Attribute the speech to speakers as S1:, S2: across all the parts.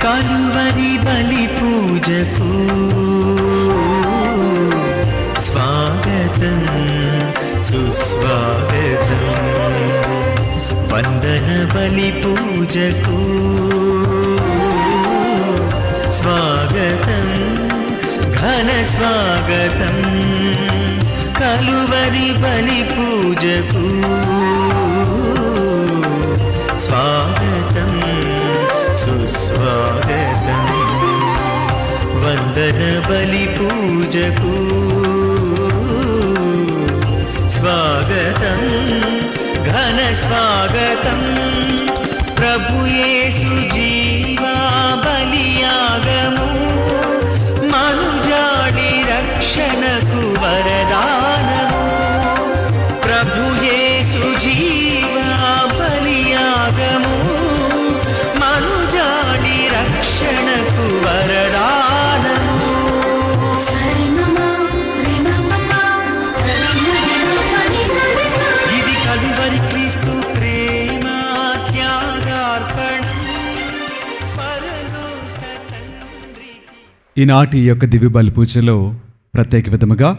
S1: కలువరి బలి పూజకు స్వాగతం సుస్వాగతం. వందన బలి పూజకు స్వాగతం ఘన స్వాగతం. కలువరి బలి పూజకు స్వాగతం సుస్వాగతం. వందన బలి పూజకు స్వాగతం ఘన స్వాగతం. ప్రభు యేసు జీవా బలియాగము మనుజాడి రక్షణకు వరదానము. ప్రభు యేసు జీవా బలియాగము మనుజాడి రక్షణకు వరదానము. ఇది కలువరి క్రీస్తు ప్రేమ త్యాగార్పణం పరలోక తండ్రికి.
S2: ఈనాటి యొక్క దివ్య బలి పూజలో ప్రత్యేక విధముగా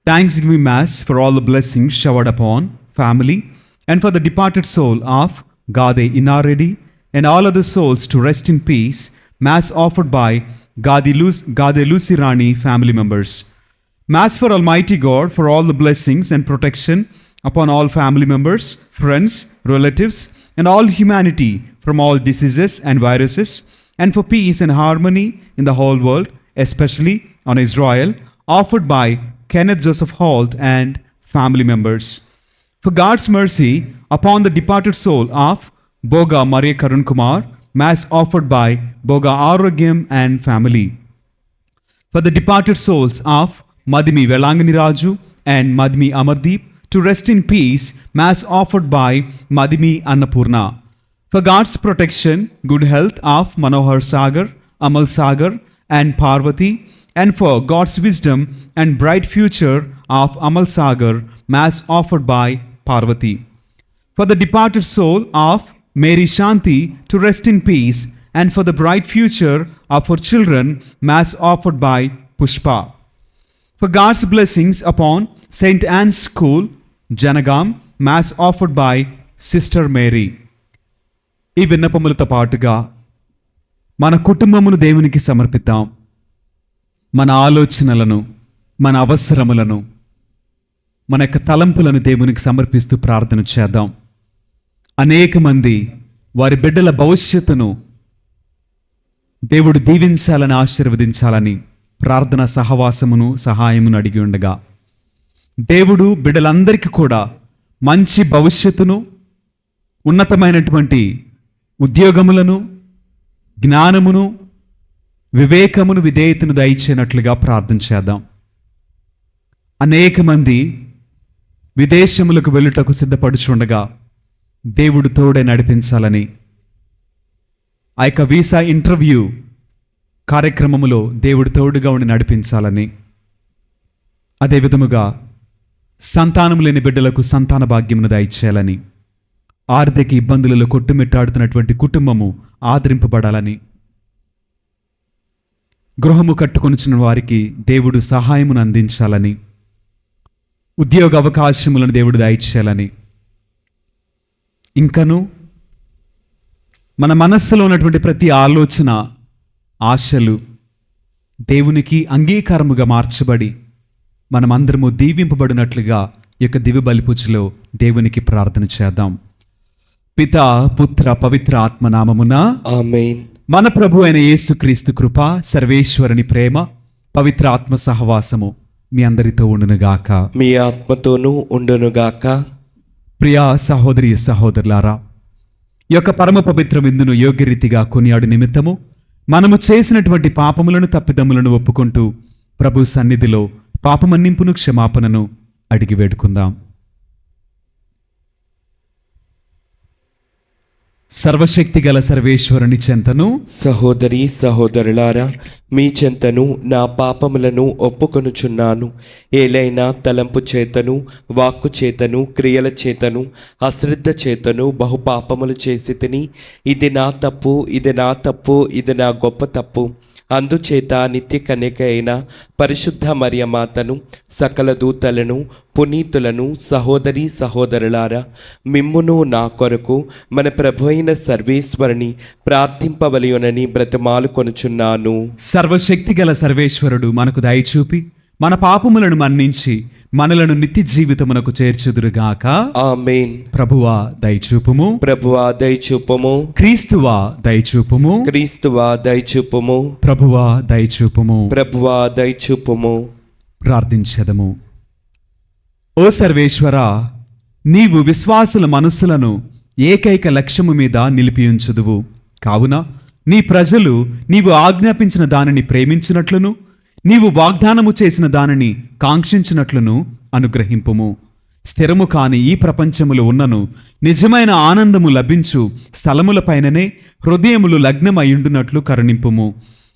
S2: thanksgiving mass for all the blessings showered upon family and for the departed soul of Gade Inareddy and all other souls to rest in peace. Mass offered by Gade Lucy Rani family members. Mass for Almighty God for all the blessings and protection upon all family members, friends, relatives, and all humanity from all diseases and viruses, and for peace and harmony in the whole world, especially on Israel, offered by Kenneth Joseph Holt and family members. For God's mercy upon the departed soul of Boga Maria Karun Kumar, Mass offered by Boga Arogyam and family. For the departed souls of Madhimi Velangani Raju and Madhimi Amardeep to rest in peace, Mass offered by Madhimi Annapurna. For God's protection, good health of Manohar Sagar, Amal Sagar and Parvati, and for God's wisdom and bright future of Amal Sagar, Mass offered by Parvati. For the departed soul of Mary Shanti to rest in peace, and for the bright future of her children, Mass offered by Pushpa. For God's blessings upon St. Anne's School, Janagam, Mass offered by Sister Mary. ఈ విన్నపములతో పాటుగా మన కుటుంబమును దేవునికి సమర్పిద్దాం. మన ఆలోచనలను, మన అవసరములను, మన యొక్క తలంపులను దేవునికి సమర్పిస్తూ ప్రార్థన చేద్దాం. అనేక మంది వారి బిడ్డల భవిష్యత్తును దేవుడు దీవించాలని, ఆశీర్వదించాలని ప్రార్థన సహవాసమును, సహాయమును అడిగి ఉండగా దేవుడు బిడ్డలందరికీ కూడా మంచి భవిష్యత్తును, ఉన్నతమైనటువంటి ఉద్యోగములను, జ్ఞానమును, వివేకమును, విధేయతను దయచేయనట్లుగా ప్రార్థన చేద్దాం. అనేక మంది విదేశములకు వెళ్ళుటకు సిద్ధపడుచుండగా దేవుడు తోడే నడిపించాలని, ఆ యొక్క వీసా ఇంటర్వ్యూ కార్యక్రమములో దేవుడు తోడుగా ఉండి నడిపించాలని, అదే విధముగా సంతానం లేని బిడ్డలకు సంతాన భాగ్యమును దయచేయాలని, ఆర్థిక ఇబ్బందులలో కొట్టుమిట్టాడుతున్నటువంటి కుటుంబము ఆదరింపబడాలని, గృహము కట్టుకొనిచున్న వారికి దేవుడు సహాయమును అందించాలని, ఉద్యోగ అవకాశములను దేవుడు దయచేయాలని, ఇంకను మన మనస్సులో ఉన్నటువంటి ప్రతి ఆలోచన, ఆశలు దేవునికి అంగీకారముగా మార్చబడి మనమందరము దీవింపబడినట్లుగా ఈ యొక్క దివ్య బలిపూజలో దేవునికి ప్రార్థన చేద్దాం. పితా, పుత్ర, పవిత్ర ఆత్మ నామమున
S3: ఆమేన్.
S2: మన ప్రభు అయిన యేసుక్రీస్తు కృప, సర్వేశ్వరుని ప్రేమ, పవిత్ర ఆత్మ సహవాసము మీ అందరితో ఉండునుగాక.
S3: మీ ఆత్మతోనూ ఉండునుగాక.
S2: ప్రియా సహోదరి సహోదరులారా, ఈ యొక్క పరమ పవిత్ర విందును యోగ్యరీతిగా కొనియాడు నిమిత్తము మనము చేసినటువంటి పాపములను, తప్పిదములను ఒప్పుకుంటూ ప్రభు సన్నిధిలో పాపమన్నింపును, క్షమాపణను అడిగి వేడుకుందాం. సర్వశక్తి గల సర్వేశ్వరుని చెంతను
S3: సహోదరి సహోదరులారా, మీ చెంతను నా పాపములను ఒప్పుకొనుచున్నాను. ఏలైనా తలంపు చేతను, వాక్కు చేతను, క్రియల చేతను, అశ్రద్ధ చేతను బహుపాపములు చేసి తిని, ఇది నా తప్పు, ఇది నా తప్పు, ఇది నా గొప్ప తప్పు. అందుచేత నిత్య కన్యక అయిన పరిశుద్ధ మరియమాతను, సకల దూతలను, పునీతులను, సహోదరి సహోదరులారా, మిమ్మును నా కొరకు మన ప్రభు అయిన సర్వేశ్వరుని ప్రార్థింపవలయునని బ్రతిమాలు కొనుచున్నాను.
S2: సర్వశక్తి గల సర్వేశ్వరుడు మనకు దయచూపి మన పాపములను మన్నించి మనలను నిత్య జీవితమునకు చేర్చుదురుగాక.
S3: ఆమేన్.
S2: ప్రభువా దయచూపుము,
S3: ప్రభువా దయచూపుము,
S2: క్రీస్తువా దయచూపుము,
S3: క్రీస్తువా దయచూపుము,
S2: ప్రభువా దయచూపుము.
S3: ప్రభువా దయచూపుము.
S2: ప్రార్థించెదము. ఓ సర్వేశ్వర, నీవు విశ్వాసుల మనస్సులను ఏకైక లక్ష్యము మీద నిలిపియుంచుదువు. కావున నీ ప్రజలు నీవు ఆజ్ఞాపించిన దానిని ప్రేమించినట్లును, నీవు వాగ్దానము చేసిన దానిని కాంక్షించినట్లును అనుగ్రహింపుము. స్థిరము కాని ఈ ప్రపంచములు ఉన్నను నిజమైన ఆనందము లభించు స్థలములపైననే హృదయములు లగ్నమయుండునట్లు కరుణింపుము.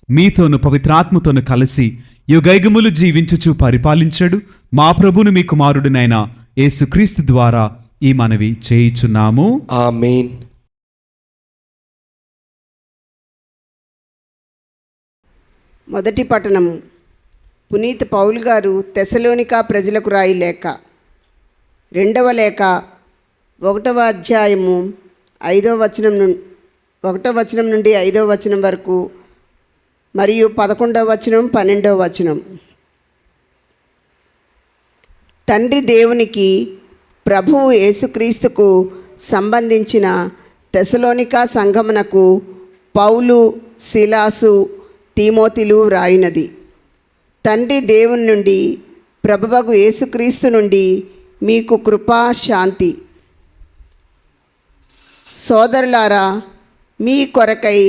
S2: మీతోను పవిత్రాత్మతోను కలిసి యుగైగములు జీవించుచు పరిపాలించడు మా ప్రభును మీ కుమారుడినైన యేసుక్రీస్తు ద్వారా ఈ మనవి చేయుచున్నాము.
S3: ఆమేన్.
S4: మొదటి పట్టణము. పునీత్ పౌలు గారు తెసలోనికా ప్రజలకు రాయి లేఖ, 2వ లేఖ, 1వ అధ్యాయము 1వ వచనం నుండి 5వ వచనం వరకు మరియు 11వ వచనం 12వ వచనం. తండ్రి దేవునికి, ప్రభువు యేసుక్రీస్తుకు సంబంధించిన తెసలోనికా సంఘమునకు పౌలు, సిలాసు, తీమోతిలు వ్రాయినది. తండ్రి దేవుని నుండి, ప్రభువగు యేసుక్రీస్తు నుండి మీకు కృపా శాంతి. సోదరులారా, మీ కొరకై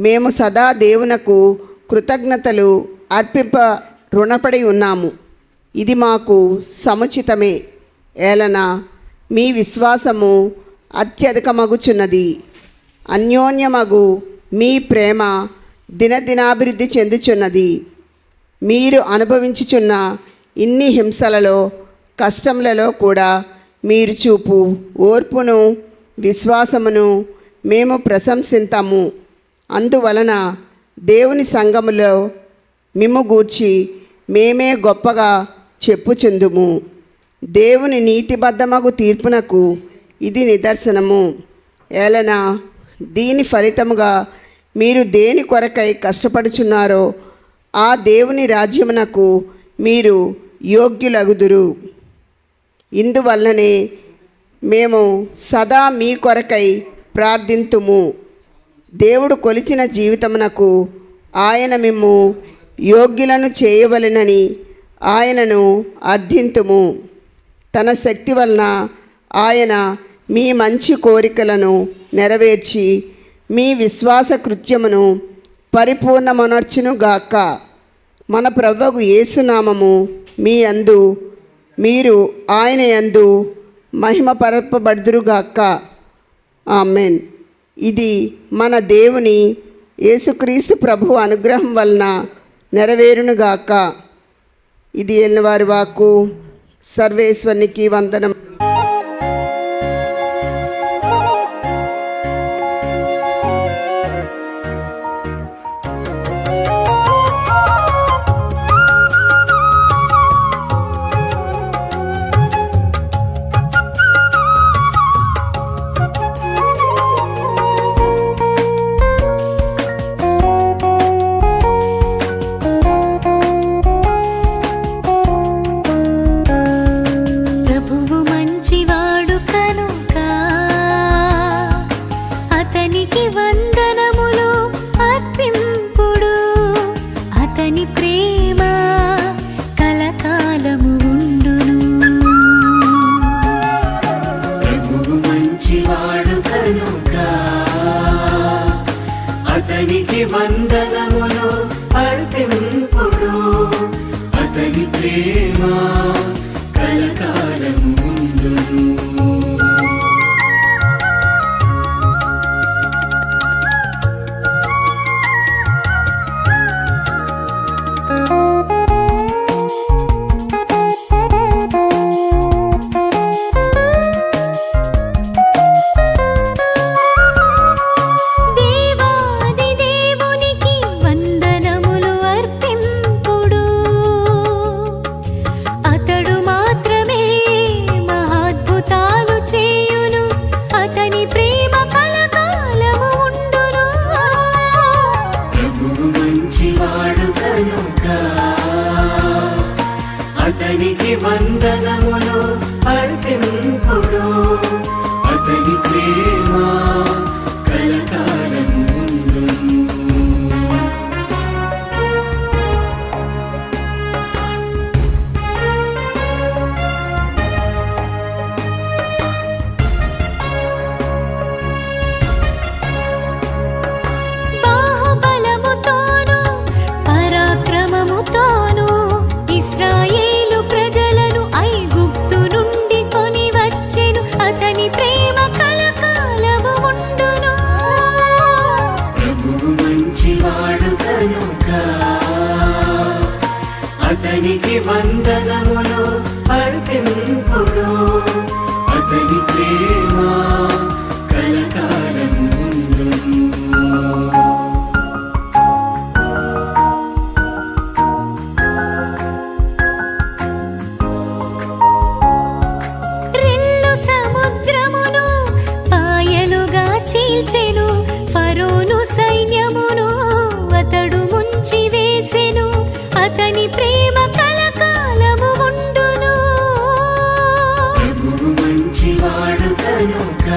S4: మేము సదా దేవునకు కృతజ్ఞతలు అర్పింప రుణపడి ఉన్నాము. ఇది మాకు సముచితమే. ఏలన మీ విశ్వాసము అత్యధికమగుచున్నది. అన్యోన్యమగు మీ ప్రేమ దినదినాభివృద్ధి చెందుచున్నది. మీరు అనుభవించుచున్న ఇన్ని హింసలలో, కష్టములలో కూడా మీరు చూపు ఓర్పును, విశ్వాసమును మేము ప్రశంసిస్తాము. అందువలన దేవుని సంఘములో మిమ్ము గూర్చి మేమే గొప్పగా చెప్పుచుందుము. దేవుని నీతిబద్ధమగు తీర్పునకు ఇది నిదర్శనము. ఏలన దీని ఫలితముగా మీరు దేని కొరకై కష్టపడుచున్నారో ఆ దేవుని రాజ్యమునకు మీరు యోగ్యులగుదురు. ఇందువల్లనే మేము సదా మీ కొరకై ప్రార్థింతుము. దేవుడు కొలిచిన జీవితమునకు ఆయన మిమ్ము యోగ్యులను చేయవలెనని ఆయనను అర్థింతుము. తన శక్తి వలన ఆయన మీ మంచి కోరికలను నెరవేర్చి మీ విశ్వాస కృత్యమును పరిపూర్ణమనర్చునుగాక. మన ప్రభువు యేసునామము మీ యందు, మీరు ఆయన యందు మహిమపరపబడుదురుగాక. ఆమెన్. ఇది మన దేవుని యేసుక్రీస్తు ప్రభు అనుగ్రహం వలన నెరవేరునుగాక. ఇది ఎల్లవారి వాక్కు. సర్వేశ్వరునికి వందనం.
S1: వందనములు అర్పింపుడు, అతని ప్రేమ కలకాలము ఉండును. వందనములు అర్పింపుడు అతని ప్రేమ కలకాలము ఉండును.
S5: రెల్లు సముద్రమును పాయలుగా చీల్చెను, ఫరోను సైన్యమును అతడు ముంచి వేసెను, అతని ప్రేమ కలకాలము ఉండును.
S1: ప్రభువు మంచివాడు కనుక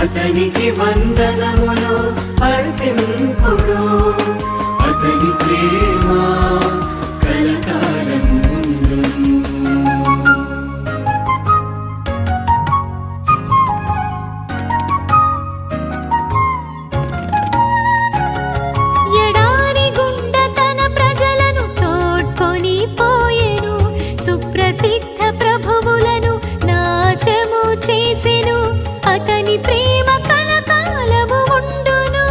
S1: అతనికి వందనములు అర్పింపుడు అతని ప్రేమ కలకాలము ఉండును.
S5: ఎడారి గుండ తన ప్రజలను తోడ్కొని పోయెను, సుప్రసిద్ధ ప్రభువులను నాశము చేసెను, అతని ప్రేమ కలకాలము ఉండును.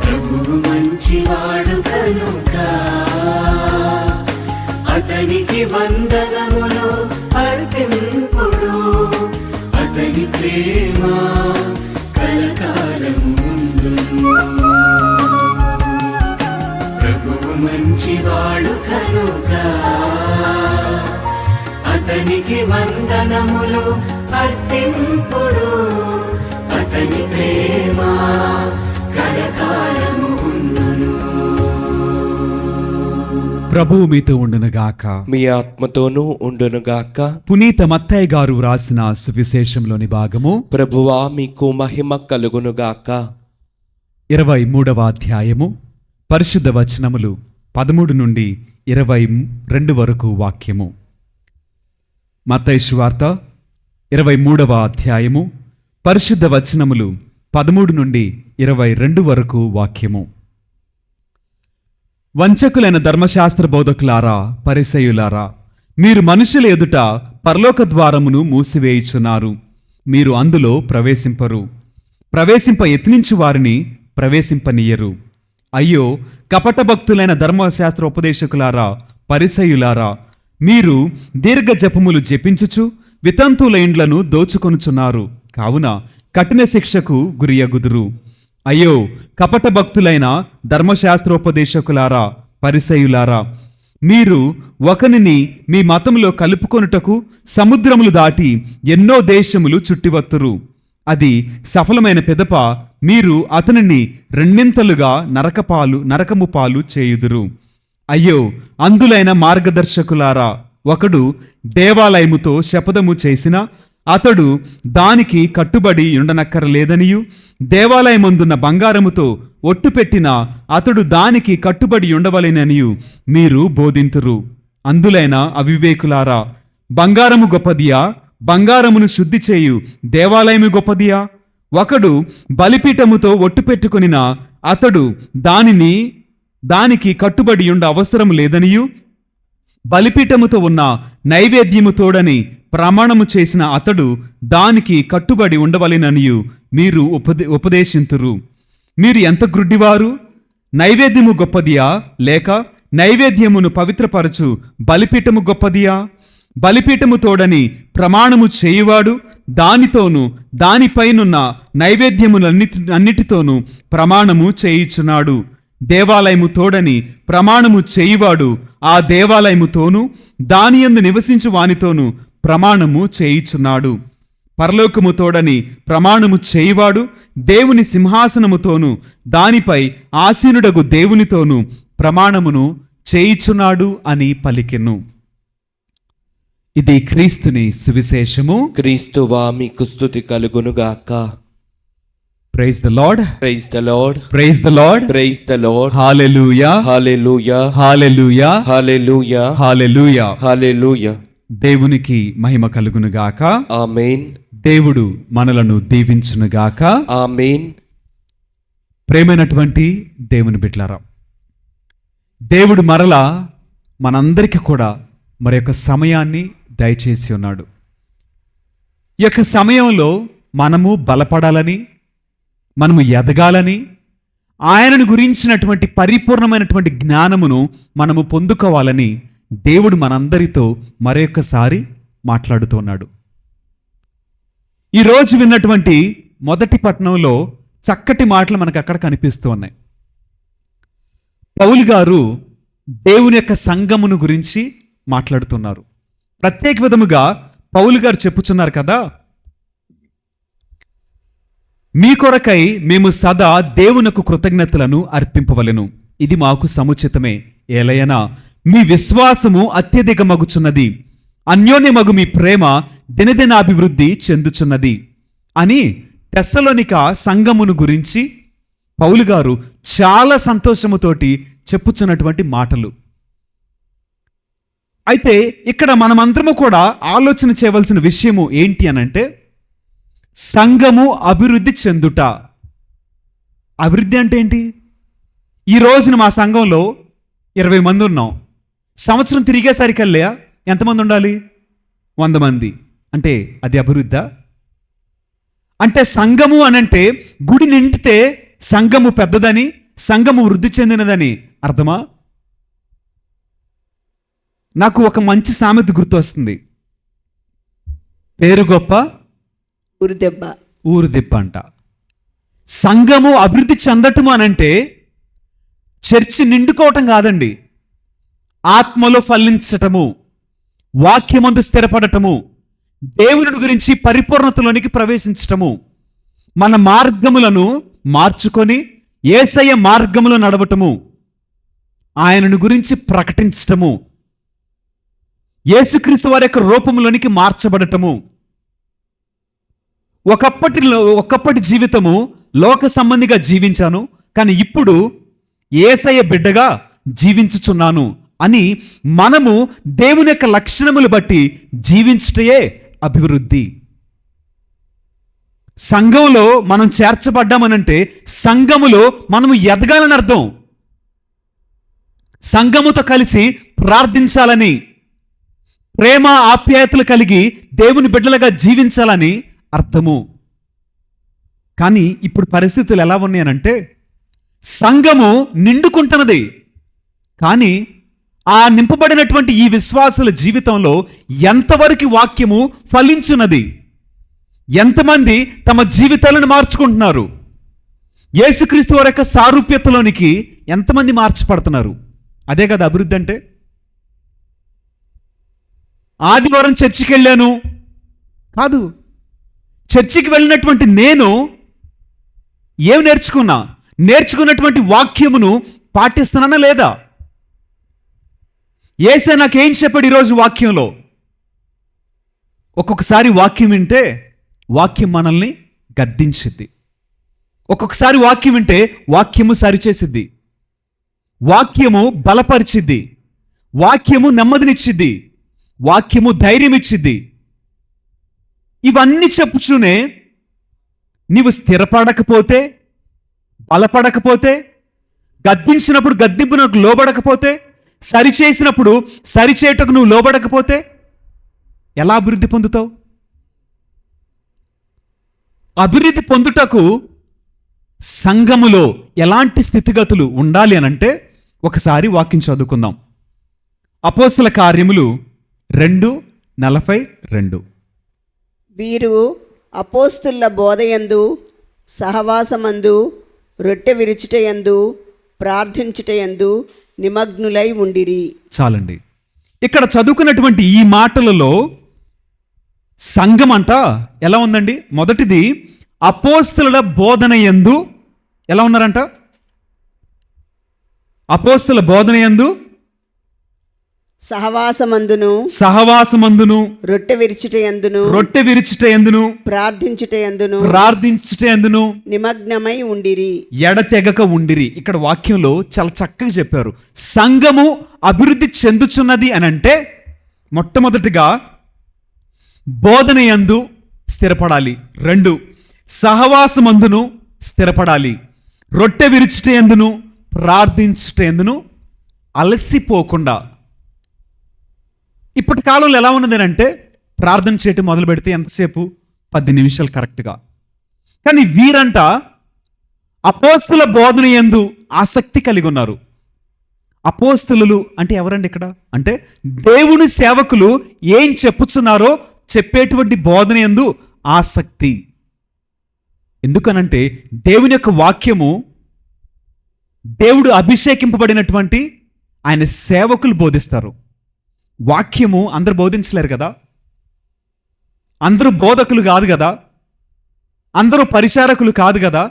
S1: ప్రభువు మంచివాడు కనుక అతనికి వందనములు అర్పింపుడు అతని ప్రేమ కలకాలము ఉండును. ప్రభువు మంచివాడు కనుక అతనికి వందనములు అర్పింపుడు అతని ప్రేమ కలకాలము ఉండును.
S2: ప్రభువు మీతో ఉండునుగాక.
S3: మీ ఆత్మతోనూ ఉండునుగాక.
S2: పునీత మత్తయ్య గారు వ్రాసిన సువిశేషంలోని భాగము
S3: ప్రభువా మీకు మహిమ కలుగునుగాక.
S2: 23వ అధ్యాయము పరిశుద్ధ వచనములు 13 నుండి 22 వరకు వాక్యము. మత్తయి సువార్త 23వ అధ్యాయము పరిశుద్ధ వచనములు 13 నుండి 22 వరకు వాక్యము. వంచకులైన ధర్మశాస్త్ర బోధకులారా, పరిసయ్యులారా, మీరు మనుషుల ఎదుట పరలోక ద్వారమును మూసివేయుచున్నారు, మీరు అందులో ప్రవేశింపరు, ప్రవేశింప యత్నించు వారిని ప్రవేశింపనీయరు. అయ్యో కపటభక్తులైన ధర్మశాస్త్ర ఉపదేశకులారా, పరిసయ్యులారా, మీరు దీర్ఘ జపములు జపించుచు వితంతువుల ఇండ్లను దోచుకొనుచున్నారు, కావున కఠిన శిక్షకు గురియగుదురు. అయ్యో కపట భక్తులైన ధర్మశాస్త్రోపదేశకులారా, పరిసయ్యులారా, మీరు ఒకనిని మీ మతంలో కలుపుకొనుటకు సముద్రములు దాటి ఎన్నో దేశములు చుట్టివత్తురు. అది సఫలమైన పిదప మీరు అతనిని రెండింతలుగా నరకము పాలు చేయుదురు. అయ్యో అందులైన మార్గదర్శకులారా, ఒకడు దేవాలయముతో శపథము చేసిన అతడు దానికి కట్టుబడి ఉండనక్కరలేదనియు, దేవాలయమందున్న బంగారముతో ఒట్టు పెట్టిన అతడు దానికి కట్టుబడి ఉండవలెననియు మీరు బోధింతురు. అందులైన అవివేకులారా, బంగారము గొప్పదియా, బంగారమును శుద్ధి చేయు దేవాలయము గొప్పదియా? ఒకడు బలిపీఠముతో ఒట్టు పెట్టుకొనిన అతడు దానికి కట్టుబడి ఉండ అవసరం లేదనియు, బలిపీఠముతో ఉన్న నైవేద్యము తోడని ప్రమాణము చేసిన అతడు దానికి కట్టుబడి ఉండవలెననియు మీరు ఉపదేశింతురు. మీరు ఎంత గ్రుడ్డివారు! నైవేద్యము గొప్పదియా, లేక నైవేద్యమును పవిత్రపరచు బలిపీఠము గొప్పదియా? బలిపీఠము తోడని ప్రమాణము చేయువాడు దానితోనూ దానిపైనున్న నైవేద్యములన్నిటితోనూ ప్రమాణము చేయుచున్నాడు. దేవాలయము తోడని ప్రమాణము చేయువాడు ఆ దేవాలయముతోనూ దానియందు నివసించు వానితోనూ ప్రమాణము చేయుచున్నాడు. పరలోకము తోడని ప్రమాణము చేయువాడు దేవుని సింహాసనముతోనూ దానిపై ఆసీనుడగు దేవునితోనూ ప్రమాణమును చేయుచున్నాడు అని పలికెను. ఇది క్రీస్తుని సువిశేషము.
S3: క్రీస్తువా మీకు స్తుతి కలుగునుగాక.
S2: Praise the Lord,
S3: praise the Lord,
S2: praise the Lord,
S3: praise the Lord.
S2: Hallelujah,
S3: hallelujah,
S2: hallelujah,
S3: hallelujah,
S2: hallelujah.
S3: Hallelujah.
S2: దేవునికి మహిమ కలుగునుగాక.
S3: ఆమేన్,
S2: దేవుడు మనలను దీవించునుగాక.
S3: ఆమేన్.
S2: ప్రేమైనటువంటి దేవుని బిడ్డలారా, దేవుడు మరలా మనందరికీ కూడా మరి యొక్క సమయాన్ని దయచేసి ఉన్నాడు. ఈ యొక్క సమయంలో మనము బలపడాలని, మనము ఎదగాలని, ఆయనను గురించినటువంటి పరిపూర్ణమైనటువంటి జ్ఞానమును మనము పొందుకోవాలని దేవుడు మనందరితో మరొకసారి మాట్లాడుతున్నాడు. ఈరోజు విన్నటువంటి మొదటి పట్టణంలో చక్కటి మాటలు మనకు అక్కడ కనిపిస్తూ ఉన్నాయి. పౌలు గారు దేవుని యొక్క సంఘమును గురించి మాట్లాడుతున్నారు. ప్రత్యేక విధముగా పౌలు గారు చెప్పుచున్నారు కదా, మీ కొరకై మేము సదా దేవునకు కృతజ్ఞతలను అర్పింపవలెను, ఇది మాకు సముచితమే. ఏలయనా మీ విశ్వాసము అత్యధికమగుచున్నది, అన్యోన్యమగు మీ ప్రేమ దినదినాభివృద్ధి చెందుచున్నది అని తెస్సలోనిక సంఘమును గురించి పౌలు గారు చాలా సంతోషముతోటి చెప్పుచున్నటువంటి మాటలు. అయితే ఇక్కడ మనమందరము కూడా ఆలోచన చేయవలసిన విషయము ఏంటి అనంటే, సంఘము అభివృద్ధి చెందుట. అభివృద్ధి అంటే ఏంటి? ఈ రోజున మా సంఘంలో 20 మంది ఉన్నాం. సంవత్సరం తిరిగేసరికల్లా ఎంతమంది ఉండాలి? 100 మంది. అంటే అది అభివృద్ధా? అంటే సంఘము అనంటే గుడి నిండితే సంఘము పెద్దదని, సంఘము వృద్ధి చెందినదని అర్థమా? నాకు ఒక మంచి సామెత గుర్తు వస్తుంది. పేరు గొప్ప
S4: ఉరిదెబ్బ.
S2: ఊరు దిబ్బ అంట. సంఘము అభివృద్ధి చెందటము అనంటే చర్చి నిండుకోవటం కాదండి, ఆత్మలో ఫలించటము, వాక్యమందు స్థిరపడటము, దేవుని గురించి పరిపూర్ణతలోనికి ప్రవేశించటము, మన మార్గములను మార్చుకొని యేసయ్య మార్గములో నడవటము, ఆయనను గురించి ప్రకటించటము, యేసుక్రీస్తు వారి యొక్క రూపంలోనికి మార్చబడటము. ఒకప్పటి జీవితము లోక సంబంధిగా జీవించాను, కానీ ఇప్పుడు యేసయ్య బిడ్డగా జీవించుచున్నాను అని మనము దేవుని యొక్క లక్షణములు బట్టి జీవించుటయే అభివృద్ధి. సంఘంలో మనం చేర్చబడ్డామనంటే సంఘములో మనము ఎదగాలని అర్థం. సంఘముతో కలిసి ప్రార్థించాలని, ప్రేమ ఆప్యాయతలు కలిగి దేవుని బిడ్డలుగా జీవించాలని అర్థము. కానీ ఇప్పుడు పరిస్థితులు ఎలా ఉన్నాయనంటే, సంఘము నిండుకుంటున్నది, కానీ ఆ నింపబడినటువంటి ఈ విశ్వాసుల జీవితంలో ఎంతవరకు వాక్యము ఫలించున్నది? ఎంతమంది తమ జీవితాలను మార్చుకుంటున్నారు? యేసుక్రీస్తు వారి యొక్క సారూప్యతలోనికి ఎంతమంది మార్చబడుతున్నారు? అదే కదా అభివృద్ధి అంటే. ఆదివారం చర్చికి వెళ్ళాను కాదు, చర్చికి వెళ్ళినటువంటి నేను ఏం నేర్చుకున్నటువంటి వాక్యమును పాటిస్తున్నానా లేదా? యేసే నాకేం చెప్పాడు ఈరోజు వాక్యంలో? ఒక్కొక్కసారి వాక్యం వింటే వాక్యం మనల్ని గద్దించిద్ది, ఒక్కొక్కసారి వాక్యం వింటే వాక్యము సరిచేసిద్ది, వాక్యము బలపరిచిద్ది, వాక్యము నెమ్మదినిచ్చిద్ది, వాక్యము ధైర్యం ఇచ్చిద్ది. ఇవన్నీ చెప్పుచూనే నీవు స్థిరపడకపోతే, బలపడకపోతే, గద్దించినప్పుడు గద్దింపునకు లోబడకపోతే, సరిచేసినప్పుడు సరిచేయటకు నువ్వు లోబడకపోతే ఎలా అభివృద్ధి పొందుతావు? అభివృద్ధి పొందుటకు సంఘములో ఎలాంటి స్థితిగతులు ఉండాలి అనంటే ఒకసారి వాక్యం చదువుకుందాం. అపోస్తల కార్యములు 2:42.
S4: వీరు అపోస్తుల బోధయందు, సహవాసమందు, రొట్టె విరుచుటయందు, ప్రార్థించుటయందు నిమగ్నులై ఉండిరి.
S2: చాలండి. ఇక్కడ చదువుకున్నటువంటి ఈ మాటలలో సంఘం అంట ఎలా ఉందండి? మొదటిది, అపోస్తుల బోధన యందు ఎలా ఉన్నారంట? అపోస్తుల బోధన యందు, సహవాసమందును,
S4: రొట్టె
S2: విరుచుటయందును, ప్రార్థించుటయందును
S4: నిమగ్నమై ఉండిరి,
S2: ఎడతెగక ఉండిరి. ఇక్కడ వాక్యంలో చాలా చక్కగా చెప్పారు. సంఘము అభివృద్ధి చెందుచున్నది అని అంటే మొట్టమొదటిగా బోధన యందు స్థిరపడాలి, 2 సహవాసమందును స్థిరపడాలి, రొట్టె విరుచుటయందును, ప్రార్థించుటయందును అలసిపోకుండా. ఇప్పటి కాలంలో ఎలా ఉన్నది అంటే, ప్రార్థన చేయటం మొదలు పెడితే ఎంతసేపు? 10 నిమిషాలు కరెక్ట్గా. కానీ వీరంట అపోస్తుల బోధన యందు ఆసక్తి కలిగి ఉన్నారు. అపోస్తులు అంటే ఎవరండి ఇక్కడ? అంటే దేవుని సేవకులు ఏం చెప్పుచున్నారో చెప్పేటువంటి బోధన యందు ఆసక్తి. ఎందుకనంటే దేవుని యొక్క వాక్యము దేవుడు అభిషేకింపబడినటువంటి ఆయన సేవకులు బోధిస్తారు. వాక్యము అందరూ బోధించలేరు కదా, అందరూ బోధకులు కాదు కదా, అందరూ పరిచారకులు కాదు కదా,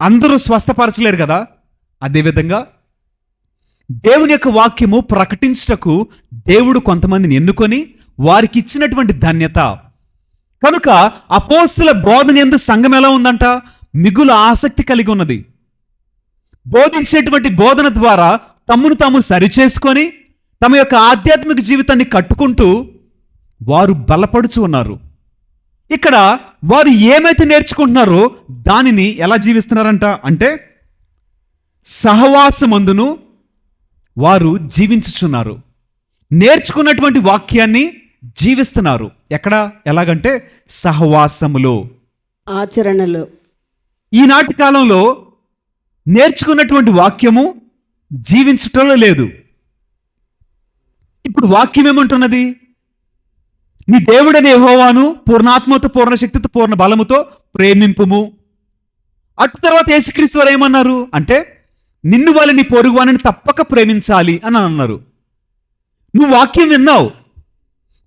S2: అందరూ స్వస్థపరచలేరు కదా. అదేవిధంగా దేవుని యొక్క వాక్యము ప్రకటించుటకు దేవుడు కొంతమందిని ఎన్నుకొని వారికి ఇచ్చినటువంటి ధన్యత. కనుక అపోస్తుల బోధన యందు సంఘం ఎలా ఉందంట? మిగులు ఆసక్తి కలిగి ఉన్నది. బోధించేటువంటి బోధన ద్వారా తమను తాము సరిచేసుకొని తమ యొక్క ఆధ్యాత్మిక జీవితాన్ని కట్టుకుంటూ వారు బలపడుచు ఉన్నారు. ఇక్కడ వారు ఏమైతే నేర్చుకుంటున్నారో దానిని ఎలా జీవిస్తున్నారంట అంటే సహవాసమందును వారు జీవించుచున్నారు. నేర్చుకున్నటువంటి వాక్యాన్ని జీవిస్తున్నారు. ఎక్కడ? ఎలాగంటే సహవాసములో,
S4: ఆచరణలో.
S2: ఈనాటి కాలంలో నేర్చుకున్నటువంటి వాక్యము జీవించటంలో లేదు. ఇప్పుడు వాక్యం ఏమంటున్నది? నీ దేవుడనే యెహోవాను పూర్ణాత్మతో, పూర్ణ శక్తితో, పూర్ణ బలముతో ప్రేమింపుము. అటు తర్వాత యేసుక్రీస్తు వారు ఏమన్నారు అంటే నిన్ను వాళ్ళ నీ పొరుగువానిని తప్పక ప్రేమించాలి అని అన్నారు. నువ్వు వాక్యం విన్నావు,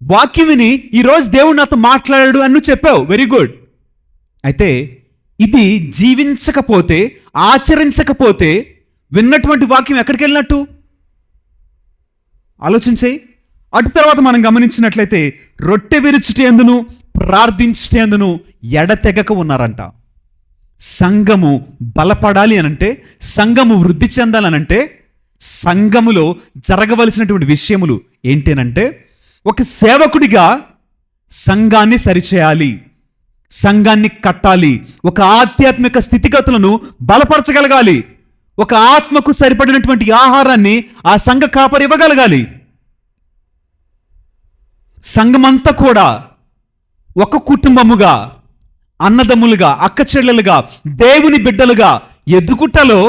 S2: వాక్యం విని ఈరోజు దేవుడు నాతో మాట్లాడాడు అని నువ్వు చెప్పావు, వెరీ గుడ్. అయితే ఇది జీవించకపోతే, ఆచరించకపోతే విన్నటువంటి వాక్యం ఎక్కడికి వెళ్ళినట్టు? ఆలోచించేయి. అటు తర్వాత మనం గమనించినట్లయితే రొట్టె విరుచుటేందును ప్రార్థించుటేందును ఎడతెగక ఉన్నారంట. సంఘము బలపడాలి అనంటే, సంఘము వృద్ధి చెందాలనంటే సంఘములో జరగవలసినటువంటి విషయములు ఏంటనంటే ఒక సేవకుడిగా సంఘాన్ని సరిచేయాలి, సంఘాన్ని కట్టాలి, ఒక ఆధ్యాత్మిక స్థితిగతులను బలపరచగలగాలి, ఒక ఆత్మకు సరిపడినటువంటి ఆహారాన్ని ఆ సంఘ కాపరి ఇవ్వగలగాలి. సంఘమంతా కూడా ఒక కుటుంబముగా, అన్నదమ్ములుగా, అక్క చెల్లెలుగా, దేవుని బిడ్డలుగా ఎదుగుటలో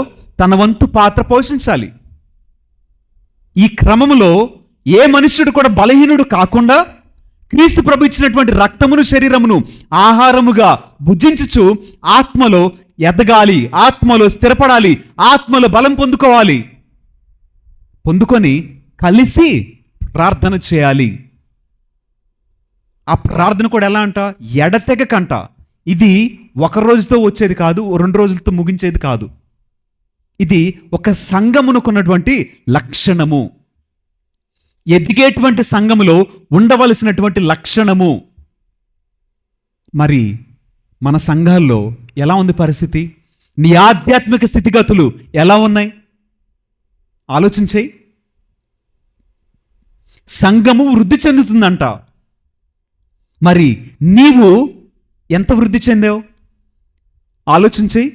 S2: తన వంతు పాత్ర పోషించాలి. ఈ క్రమములో ఏ మనుష్యుడు కూడా బలహీనుడు కాకుండా క్రీస్తు ప్రభు ఇచ్చినటువంటి రక్తమును, శరీరమును ఆహారముగా భుజించుచు ఆత్మలో ఎదగాలి, ఆత్మలో స్థిరపడాలి, ఆత్మలో బలం పొందుకోవాలి. పొందుకొని కలిసి ప్రార్థన చేయాలి. ఆ ప్రార్థన కూడా ఎలా అంట? ఎడతెగకంట. ఇది ఒక రోజుతో వచ్చేది కాదు, 2 రోజులతో ముగించేది కాదు. ఇది ఒక సంఘమునకున్నటువంటి లక్షణము, ఎదిగేటువంటి సంఘములో ఉండవలసినటువంటి లక్షణము. మరి మన సంఘాల్లో ఎలా ఉంది పరిస్థితి? నీ ఆధ్యాత్మిక స్థితిగతులు ఎలా ఉన్నాయి? ఆలోచించేయి. సంఘము వృద్ధి చెందుతుందంట. మరి నీవు ఎంత వృద్ధి చెందావు? ఆలోచించేయి.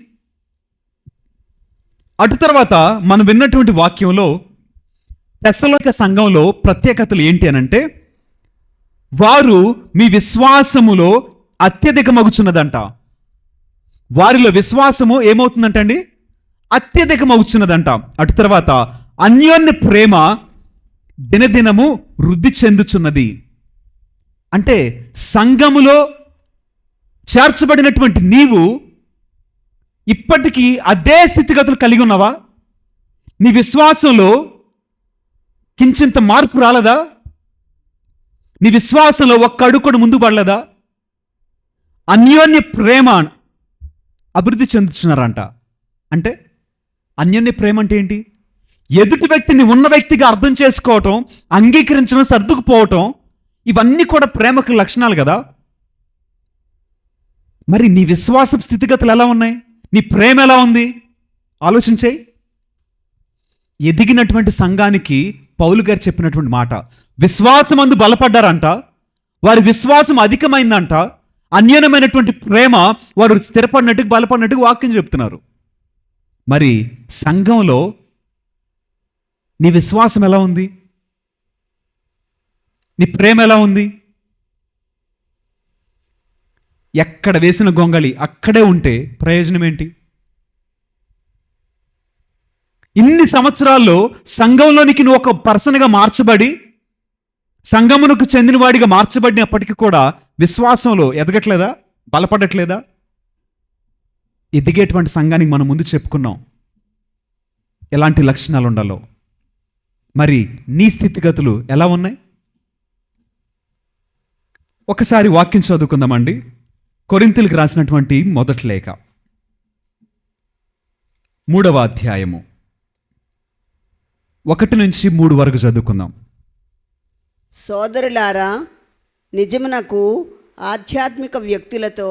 S2: అటు తర్వాత మనం విన్నటువంటి వాక్యంలో తెస్సలోనిక సంఘంలో ప్రత్యేకతలు ఏంటి అనంటే వారు మీ విశ్వాసములో అత్యధికమగుచున్నదంట. వారిలో విశ్వాసము ఏమవుతుందంటండి? అత్యధికమగుచున్నదంట. అటు తర్వాత అన్యోన్య ప్రేమ దినదినము వృద్ధి చెందుచున్నది. అంటే సంఘములో చేర్చబడినటువంటి నీవు ఇప్పటికీ అదే స్థితిగతులు కలిగి ఉన్నావా? నీ విశ్వాసంలో కించింత మార్పు రాలదా? నీ విశ్వాసంలో ఒక్క అడుగుడు ముందు పడలేదా? అన్యోన్య ప్రేమ అభివృద్ధి చెందుతున్నారంట. అంటే అన్యోన్య ప్రేమ అంటే ఏంటి? ఎదుటి వ్యక్తిని ఉన్న వ్యక్తిగా అర్థం చేసుకోవటం, అంగీకరించడం, సర్దుకుపోవటం, ఇవన్నీ కూడా ప్రేమకు లక్షణాలు కదా. మరి నీ విశ్వాస స్థితిగతులు ఎలా ఉన్నాయి? నీ ప్రేమ ఎలా ఉంది? ఆలోచించేయి. ఎదిగినటువంటి సంఘానికి పౌలు గారు చెప్పినటువంటి మాట, విశ్వాసమందు బలపడ్డారంట, వారి విశ్వాసం అధికమైందంట, అన్యోన్యమైనటువంటి ప్రేమ వారు స్థిరపడినట్టుగా, బలపడినట్టుగా వాక్యం చెప్తున్నారు. మరి సంఘంలో నీ విశ్వాసం ఎలా ఉంది? నీ ప్రేమ ఎలా ఉంది? ఎక్కడ వేసిన గొంగళి అక్కడే ఉంటే ప్రయోజనం ఏంటి? ఇన్ని సంవత్సరాల్లో సంఘంలోనికి నువ్వు ఒక పర్సన్గా మార్చబడి సంఘమునకు చెందినవాడిగా మార్చబడినప్పటికీ కూడా విశ్వాసంలో ఎదగట్లేదా, బలపడట్లేదా? ఎదిగేటువంటి సంఘానికి మనం ముందు చెప్పుకున్నాం ఎలాంటి లక్షణాలు ఉండాలో. మరి నీ స్థితిగతులు ఎలా ఉన్నాయి? ఒకసారి వాక్యం చదువుకుందామండి. కొరింథీయులకు రాసినటువంటి మొదటి లేఖ 3వ అధ్యాయము 1 నుంచి 3 వరకు చదువుకుందాం.
S4: సోదరులారా, నిజమునకు ఆధ్యాత్మిక వ్యక్తులతో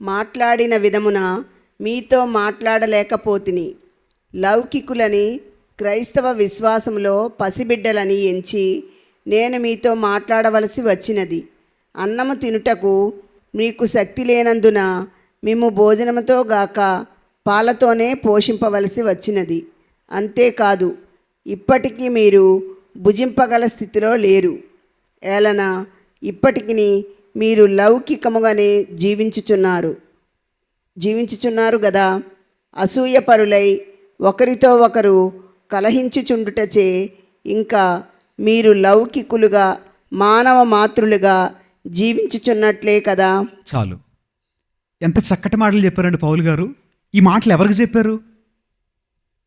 S4: మాట్లాడిన విధమున మీతో మాట్లాడలేకపోతిని. లౌకికులని, క్రైస్తవ విశ్వాసంలో పసిబిడ్డలని ఎంచి నేను మీతో మాట్లాడవలసి వచ్చినది. అన్నము తినుటకు మీకు శక్తి లేనందున మేము భోజనముతో గాక పాలతోనే పోషింపవలసి వచ్చినది. అంతేకాదు, ఇప్పటికీ మీరు భుజింపగల స్థితిలో లేరు. ఏలన ఇప్పటికి మీరు లౌకికముగానే జీవించుచున్నారు గదా. అసూయపరులై ఒకరితో ఒకరు కలహించుచుండుటచే ఇంకా మీరు లౌకికులుగా, మానవ మాతృలుగా జీవించుచున్నట్లే కదా.
S2: చాలు. ఎంత చక్కటి మాటలు చెప్పారండి పౌలు గారు. ఈ మాటలు ఎవరికి చెప్పారు?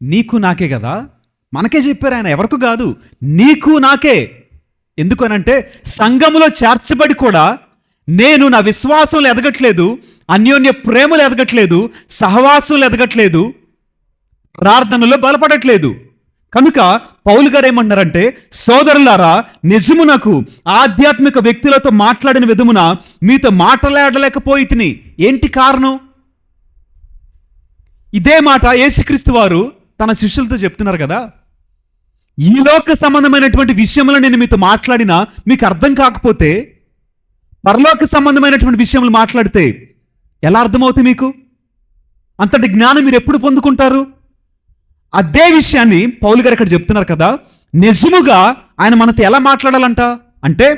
S2: నీకు నాకే కదా. మనకే చెప్పారు ఆయన, ఎవరికి కాదు, నీకు నాకే. ఎందుకనంటే సంఘములో చేర్చబడి కూడా నేను నా విశ్వాసంలో ఎదగట్లేదు, అన్యోన్య ప్రేమలు ఎదగట్లేదు, సహవాసంలో ఎదగట్లేదు, ప్రార్థనలో బలపడట్లేదు. కనుక పౌలు గారు ఏమన్నారంటే, సోదరులారా, నిజమునకు ఆధ్యాత్మిక వ్యక్తులతో మాట్లాడిన విధమున మీతో మాట్లాడలేకపోయితిని. ఏంటి కారణం? ఇదే మాట యేసుక్రీస్తు వారు తన శిష్యులతో చెప్తున్నారు కదా. ఈ లోక సంబంధమైనటువంటి విషయంలో నేను మీతో మాట్లాడినా మీకు అర్థం కాకపోతే పరలోక సంబంధమైనటువంటి విషయములు మాట్లాడితే ఎలా అర్థమవుతాయి మీకు? అంతటి జ్ఞానం మీరు ఎప్పుడు పొందుకుంటారు? అదే విషయాన్ని పౌలు గారు ఇక్కడ చెప్తున్నారు కదా. నిజముగా ఆయన మనతో ఎలా మాట్లాడాలంట అంటే,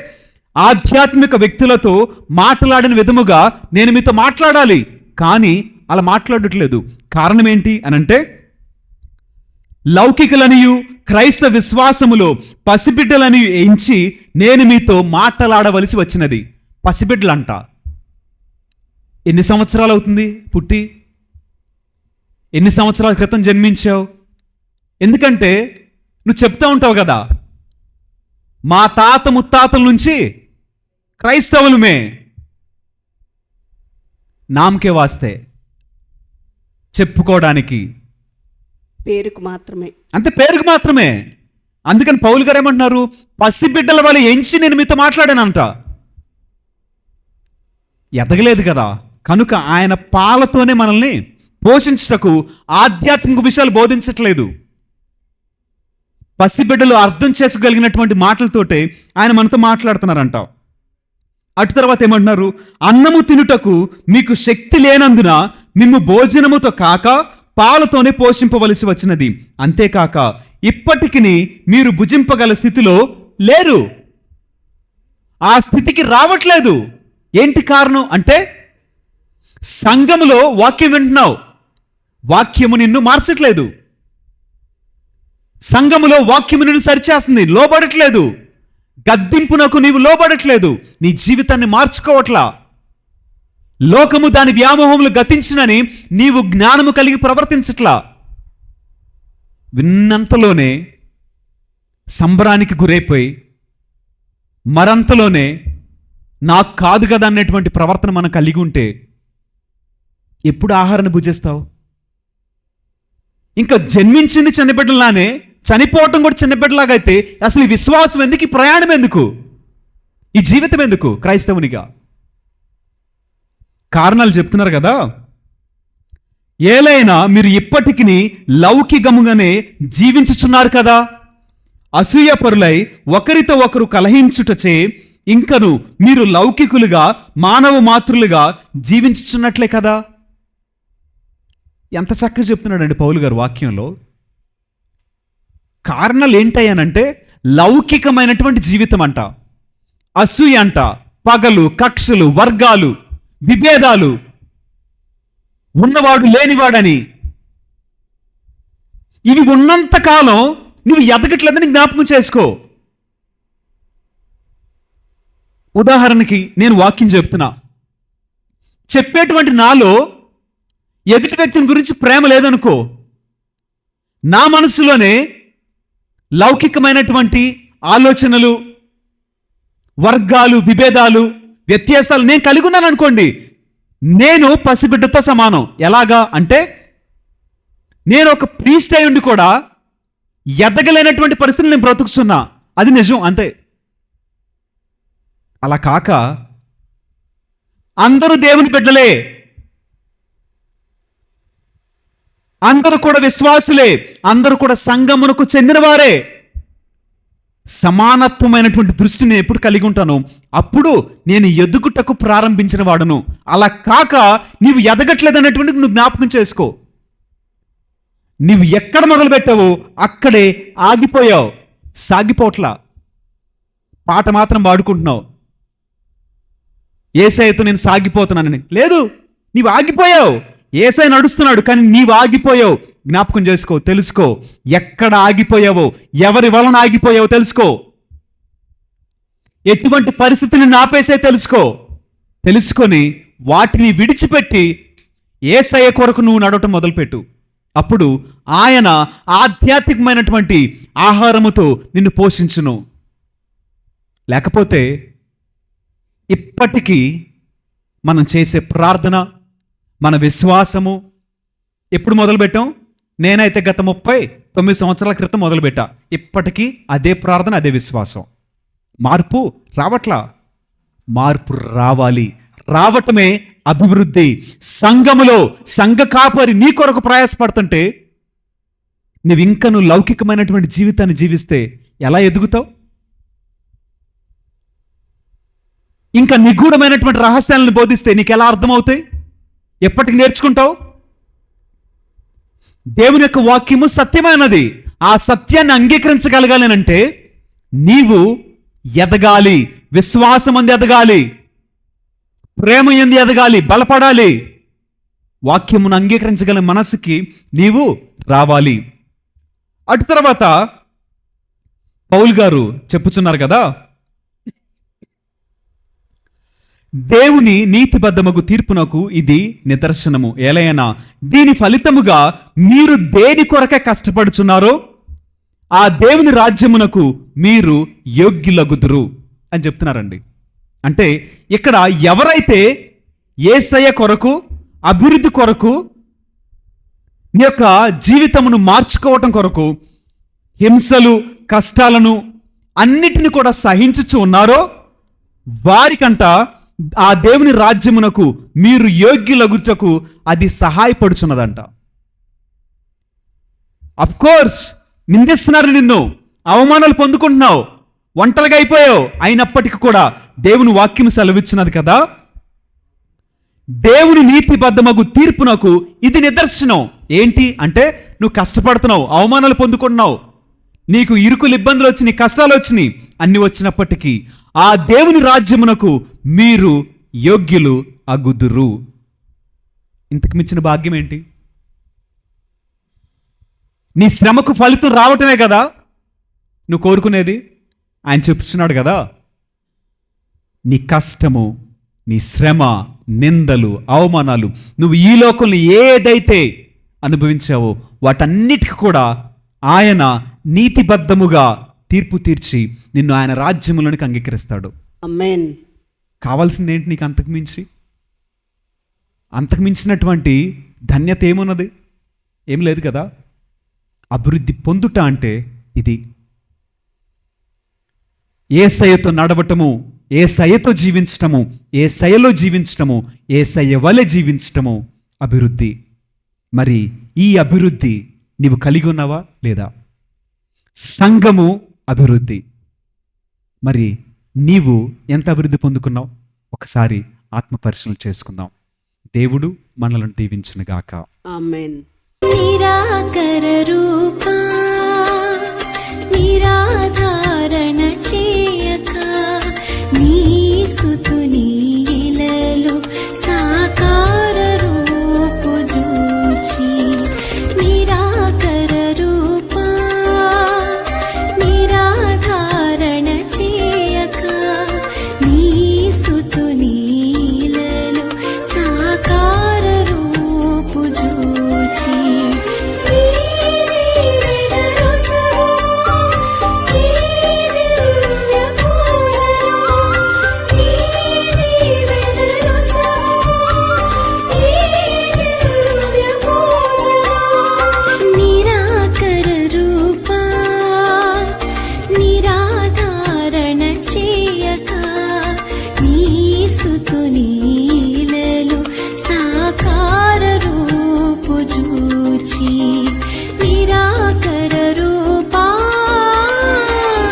S2: ఆధ్యాత్మిక వ్యక్తులతో మాట్లాడిన విధముగా నేను మీతో మాట్లాడాలి. కానీ అలా మాట్లాడట్లేదు. కారణం ఏంటి అనంటే, లౌకికులనియు క్రైస్తవ విశ్వాసములో పసిబిడ్డలని ఎంచి నేను మీతో మాట్లాడవలసి వచ్చినది. పసిబిడ్డలంట. ఎన్ని సంవత్సరాలు అవుతుంది పుట్టి? ఎన్ని సంవత్సరాల క్రితం జన్మించావు? ఎందుకంటే నువ్వు చెప్తా ఉంటావు కదా, మా తాత ముత్తాతల నుంచి క్రైస్తవులమే, నామకే వాస్తే, చెప్పుకోవడానికి,
S4: పేరుకు మాత్రమే,
S2: అంతే, పేరుకు మాత్రమే. అందుకని పౌలు గారు ఏమంటున్నారు? పసిబిడ్డల వల్ల ఎంచి నేను మీతో మాట్లాడానంట. ఎదగలేదు కదా. కనుక ఆయన పాలతోనే మనల్ని పోషించటకు ఆధ్యాత్మిక విషయాలు బోధించట్లేదు. పసిబిడ్డలు అర్థం చేసుకోగలిగినటువంటి మాటలతోటే ఆయన మనతో మాట్లాడుతున్నారంట. అటు తర్వాత ఏమంటున్నారు? అన్నము తినుటకు మీకు శక్తి లేనందున మిమ్ము భోజనముతో కాక పాలతోనే పోషింపవలసి వచ్చినది. అంతేకాక ఇప్పటికి మీరు భుజింపగల స్థితిలో లేరు. ఆ స్థితికి రావట్లేదు. ఏంటి కారణం అంటే, సంఘములో వాక్యం వింటున్నావు, వాక్యము నిన్ను మార్చట్లేదు. సంఘములో వాక్యము నిన్ను సరిచేస్తుంది, లోబడట్లేదు. గద్దింపునకు నీవు లోబడట్లేదు, నీ జీవితాన్ని మార్చుకోవట్లా. లోకము దాని వ్యామోహములు గతించినని నీవు జ్ఞానము కలిగి ప్రవర్తించట్లా. విన్నంతలోనే సంబరానికి గురైపోయి మరంతలోనే నాకు కాదు కదా అన్నటువంటి ప్రవర్తన మనం కలిగి ఉంటే ఎప్పుడు ఆహారాన్ని భుజిస్తావు? ఇంకా జన్మించింది చిన్నబిడ్డలానే, చనిపోవటం కూడా చిన్నబిడ్డలాగా అయితే అసలు ఈ విశ్వాసం ఎందుకు? ఈ ప్రయాణం ఎందుకు? ఈ జీవితం ఎందుకు క్రైస్తవునిగా? కారణాలు చెప్తున్నారు కదా. ఏలైనా మీరు ఇప్పటికి లౌకికముగానే జీవించుచున్నారు కదా. అసూయపరులై ఒకరితో ఒకరు కలహించుటచే ఇంకను మీరు లౌకికులుగా, మానవ మాతృలుగా జీవించుచున్నట్లే కదా. ఎంత చక్కగా చెప్తున్నాడండి పౌలు గారు వాక్యంలో. కారణాలు ఏంటయ్యానంటే, లౌకికమైనటువంటి జీవితం అంట, అసూయ అంట, పగలు, కక్షలు, వర్గాలు, విభేదాలు, ఉన్నవాడు లేనివాడని ఇవి ఉన్నంత కాలం నువ్వు ఎదగట్లేదని జ్ఞాపకం చేసుకో. ఉదాహరణకి నేను వాక్యం చెప్తున్నా, చెప్పేటువంటి నాలో ఎదుటి వ్యక్తిని గురించి ప్రేమ లేదనుకో, నా మనసులోనే లౌకికమైనటువంటి ఆలోచనలు, వర్గాలు, విభేదాలు, వ్యత్యాసాలు నేను కలిగి ఉన్నాను అనుకోండి, నేను పసిబిడ్డతో సమానం. ఎలాగా అంటే, నేను ఒక ప్రీస్ట్ అయి ఉండి కూడా ఎదగలేనటువంటి పరిస్థితులు నేను బ్రతుకుతున్నా. అది నిజం, అంతే. అలా కాక అందరూ దేవుని బిడ్డలే, అందరూ కూడా విశ్వాసులే, అందరూ కూడా సంఘమునకు చెందినవారే, సమానత్వమైనటువంటి దృష్టిని నేను ఎప్పుడు కలిగి ఉంటాను, అప్పుడు నేను ఎదుగుటకు ప్రారంభించిన వాడును. అలా కాక నీవు ఎదగట్లేదనేటువంటి నువ్వు జ్ఞాపకం చేసుకో. నీవు ఎక్కడ మొదలు పెట్టావో అక్కడే ఆగిపోయావు, సాగిపోట్లా. పాట మాత్రం పాడుకుంటున్నావు, యేసయ్యతో నేను సాగిపోతున్నానని. లేదు, నీవు ఆగిపోయావు. యేసయ్య నడుస్తున్నాడు, కానీ నీవు ఆగిపోయావు. జ్ఞాపకం చేసుకో, తెలుసుకో ఎక్కడ ఆగిపోయావో, ఎవరి వలన ఆగిపోయావో తెలుసుకో, ఎటువంటి పరిస్థితిని ఆపేసే తెలుసుకో. తెలుసుకొని వాటిని విడిచిపెట్టి యేసయ్య కొరకు నువ్వు నడవటం మొదలుపెట్టు. అప్పుడు ఆయన ఆధ్యాత్మికమైనటువంటి ఆహారముతో నిన్ను పోషించును. లేకపోతే ఇప్పటికీ మనం చేసే ప్రార్థన, మన విశ్వాసము ఎప్పుడు మొదలుపెట్టాం? నేనైతే గత 39 సంవత్సరాల క్రితం మొదలుపెట్టా. ఇప్పటికీ అదే ప్రార్థన, అదే విశ్వాసం. మార్పు రావట్లా. మార్పు రావాలి. రావటమే అభివృద్ధి. సంఘములో సంఘ కాపరి నీ కొరకు ప్రయాసపడుతుంటే నువ్వు లౌకికమైనటువంటి జీవితాన్ని జీవిస్తే ఎలా ఎదుగుతావు? ఇంకా నిగూఢమైనటువంటి రహస్యాలను బోధిస్తే నీకు ఎలా అర్థమవుతాయి? ఎప్పటికి నేర్చుకుంటావు? దేవుని యొక్క వాక్యము సత్యమైనది. ఆ సత్యాన్ని అంగీకరించగలగాలి అంటే నీవు ఎదగాలి, విశ్వాసం అంది ఎదగాలి, ప్రేమ ఎందు ఎదగాలి, బలపడాలి. వాక్యమును అంగీకరించగల మనసుకి నీవు రావాలి. అటు తర్వాత పౌలు గారు చెప్పుచున్నారు కదా, దేవుని నీతిబద్ధమగు తీర్పునకు ఇది నిదర్శనము. ఎలయనా దీని ఫలితముగా మీరు దేని కొరకే కష్టపడుచున్నారో ఆ దేవుని రాజ్యమునకు మీరు యోగ్యులగుదురు అని చెప్తున్నారండి. అంటే ఇక్కడ ఎవరైతే యేసయ్య కొరకు, అభివృద్ధి కొరకు, నీ యొక్క జీవితమును మార్చుకోవటం కొరకు హింసలు, కష్టాలను అన్నిటిని కూడా సహించుచు ఉన్నారో వారికంట ఆ దేవుని రాజ్యమునకు మీరు యోగ్యులగుటకు అది సహాయపడుచున్నదంట. అఫ్కోర్స్ నిందిస్తున్నారు, నిన్ను అవమానాలు పొందుకుంటున్నావు, ఒంటరిగా అయిపోయావు. అయినప్పటికీ కూడా దేవుని వాక్యం సెలవిచ్చినది కదా, దేవుని నీతిబద్ధమగు తీర్పునకు ఇది నిదర్శనం. ఏంటి అంటే నువ్వు కష్టపడుతున్నావు, అవమానాలు పొందుకుంటున్నావు, నీకు ఇరుకులు, ఇబ్బందులు వచ్చినాయి, కష్టాలు వచ్చినాయి. అన్ని వచ్చినప్పటికీ ఆ దేవుని రాజ్యమునకు మీరు యోగ్యులు అగుదురు. ఇంతకు మించిన భాగ్యం ఏంటి? నీ శ్రమకు ఫలితం రావటమే కదా నువ్వు కోరుకునేది. ఆయన చెప్తున్నాడు కదా, నీ కష్టము, నీ శ్రమ, నిందలు, అవమానాలు, నువ్వు ఈ లోకంలో ఏదైతే అనుభవించావో వాటన్నిటికీ కూడా ఆయన నీతిబద్ధముగా తీర్పు తీర్చి నిన్ను ఆయన రాజ్యములోనికి అంగీకరిస్తాడు.
S4: ఆమేన్.
S2: కావాల్సింది ఏంటి నీకు? అంతకుమించినటువంటి ధన్యత ఏమున్నది? ఏం లేదు కదా. అభివృద్ధి పొందుట అంటే ఇది. యేసయ్యతో నడవటము, యేసయ్యతో జీవించటము, యేసయ్యలో జీవించటము, యేసయ్య వలె జీవించటము అభివృద్ధి. మరి ఈ అభివృద్ధి నీవు కలిగి ఉన్నావా లేదా? సంఘము అభివృద్ధి. మరి నీవు ఎంత అభివృద్ధి పొందుకున్నావు? ఒకసారి ఆత్మ పరిశీలన చేసుకుందాం. దేవుడు మనలను దీవించునుగాక.
S4: ఆమేన్.
S5: నిరాకర రూపా నిరాధారణ చేయక నీ సుతుని ఇలలో సాకార రూపు జూచి నిరాకర రూపా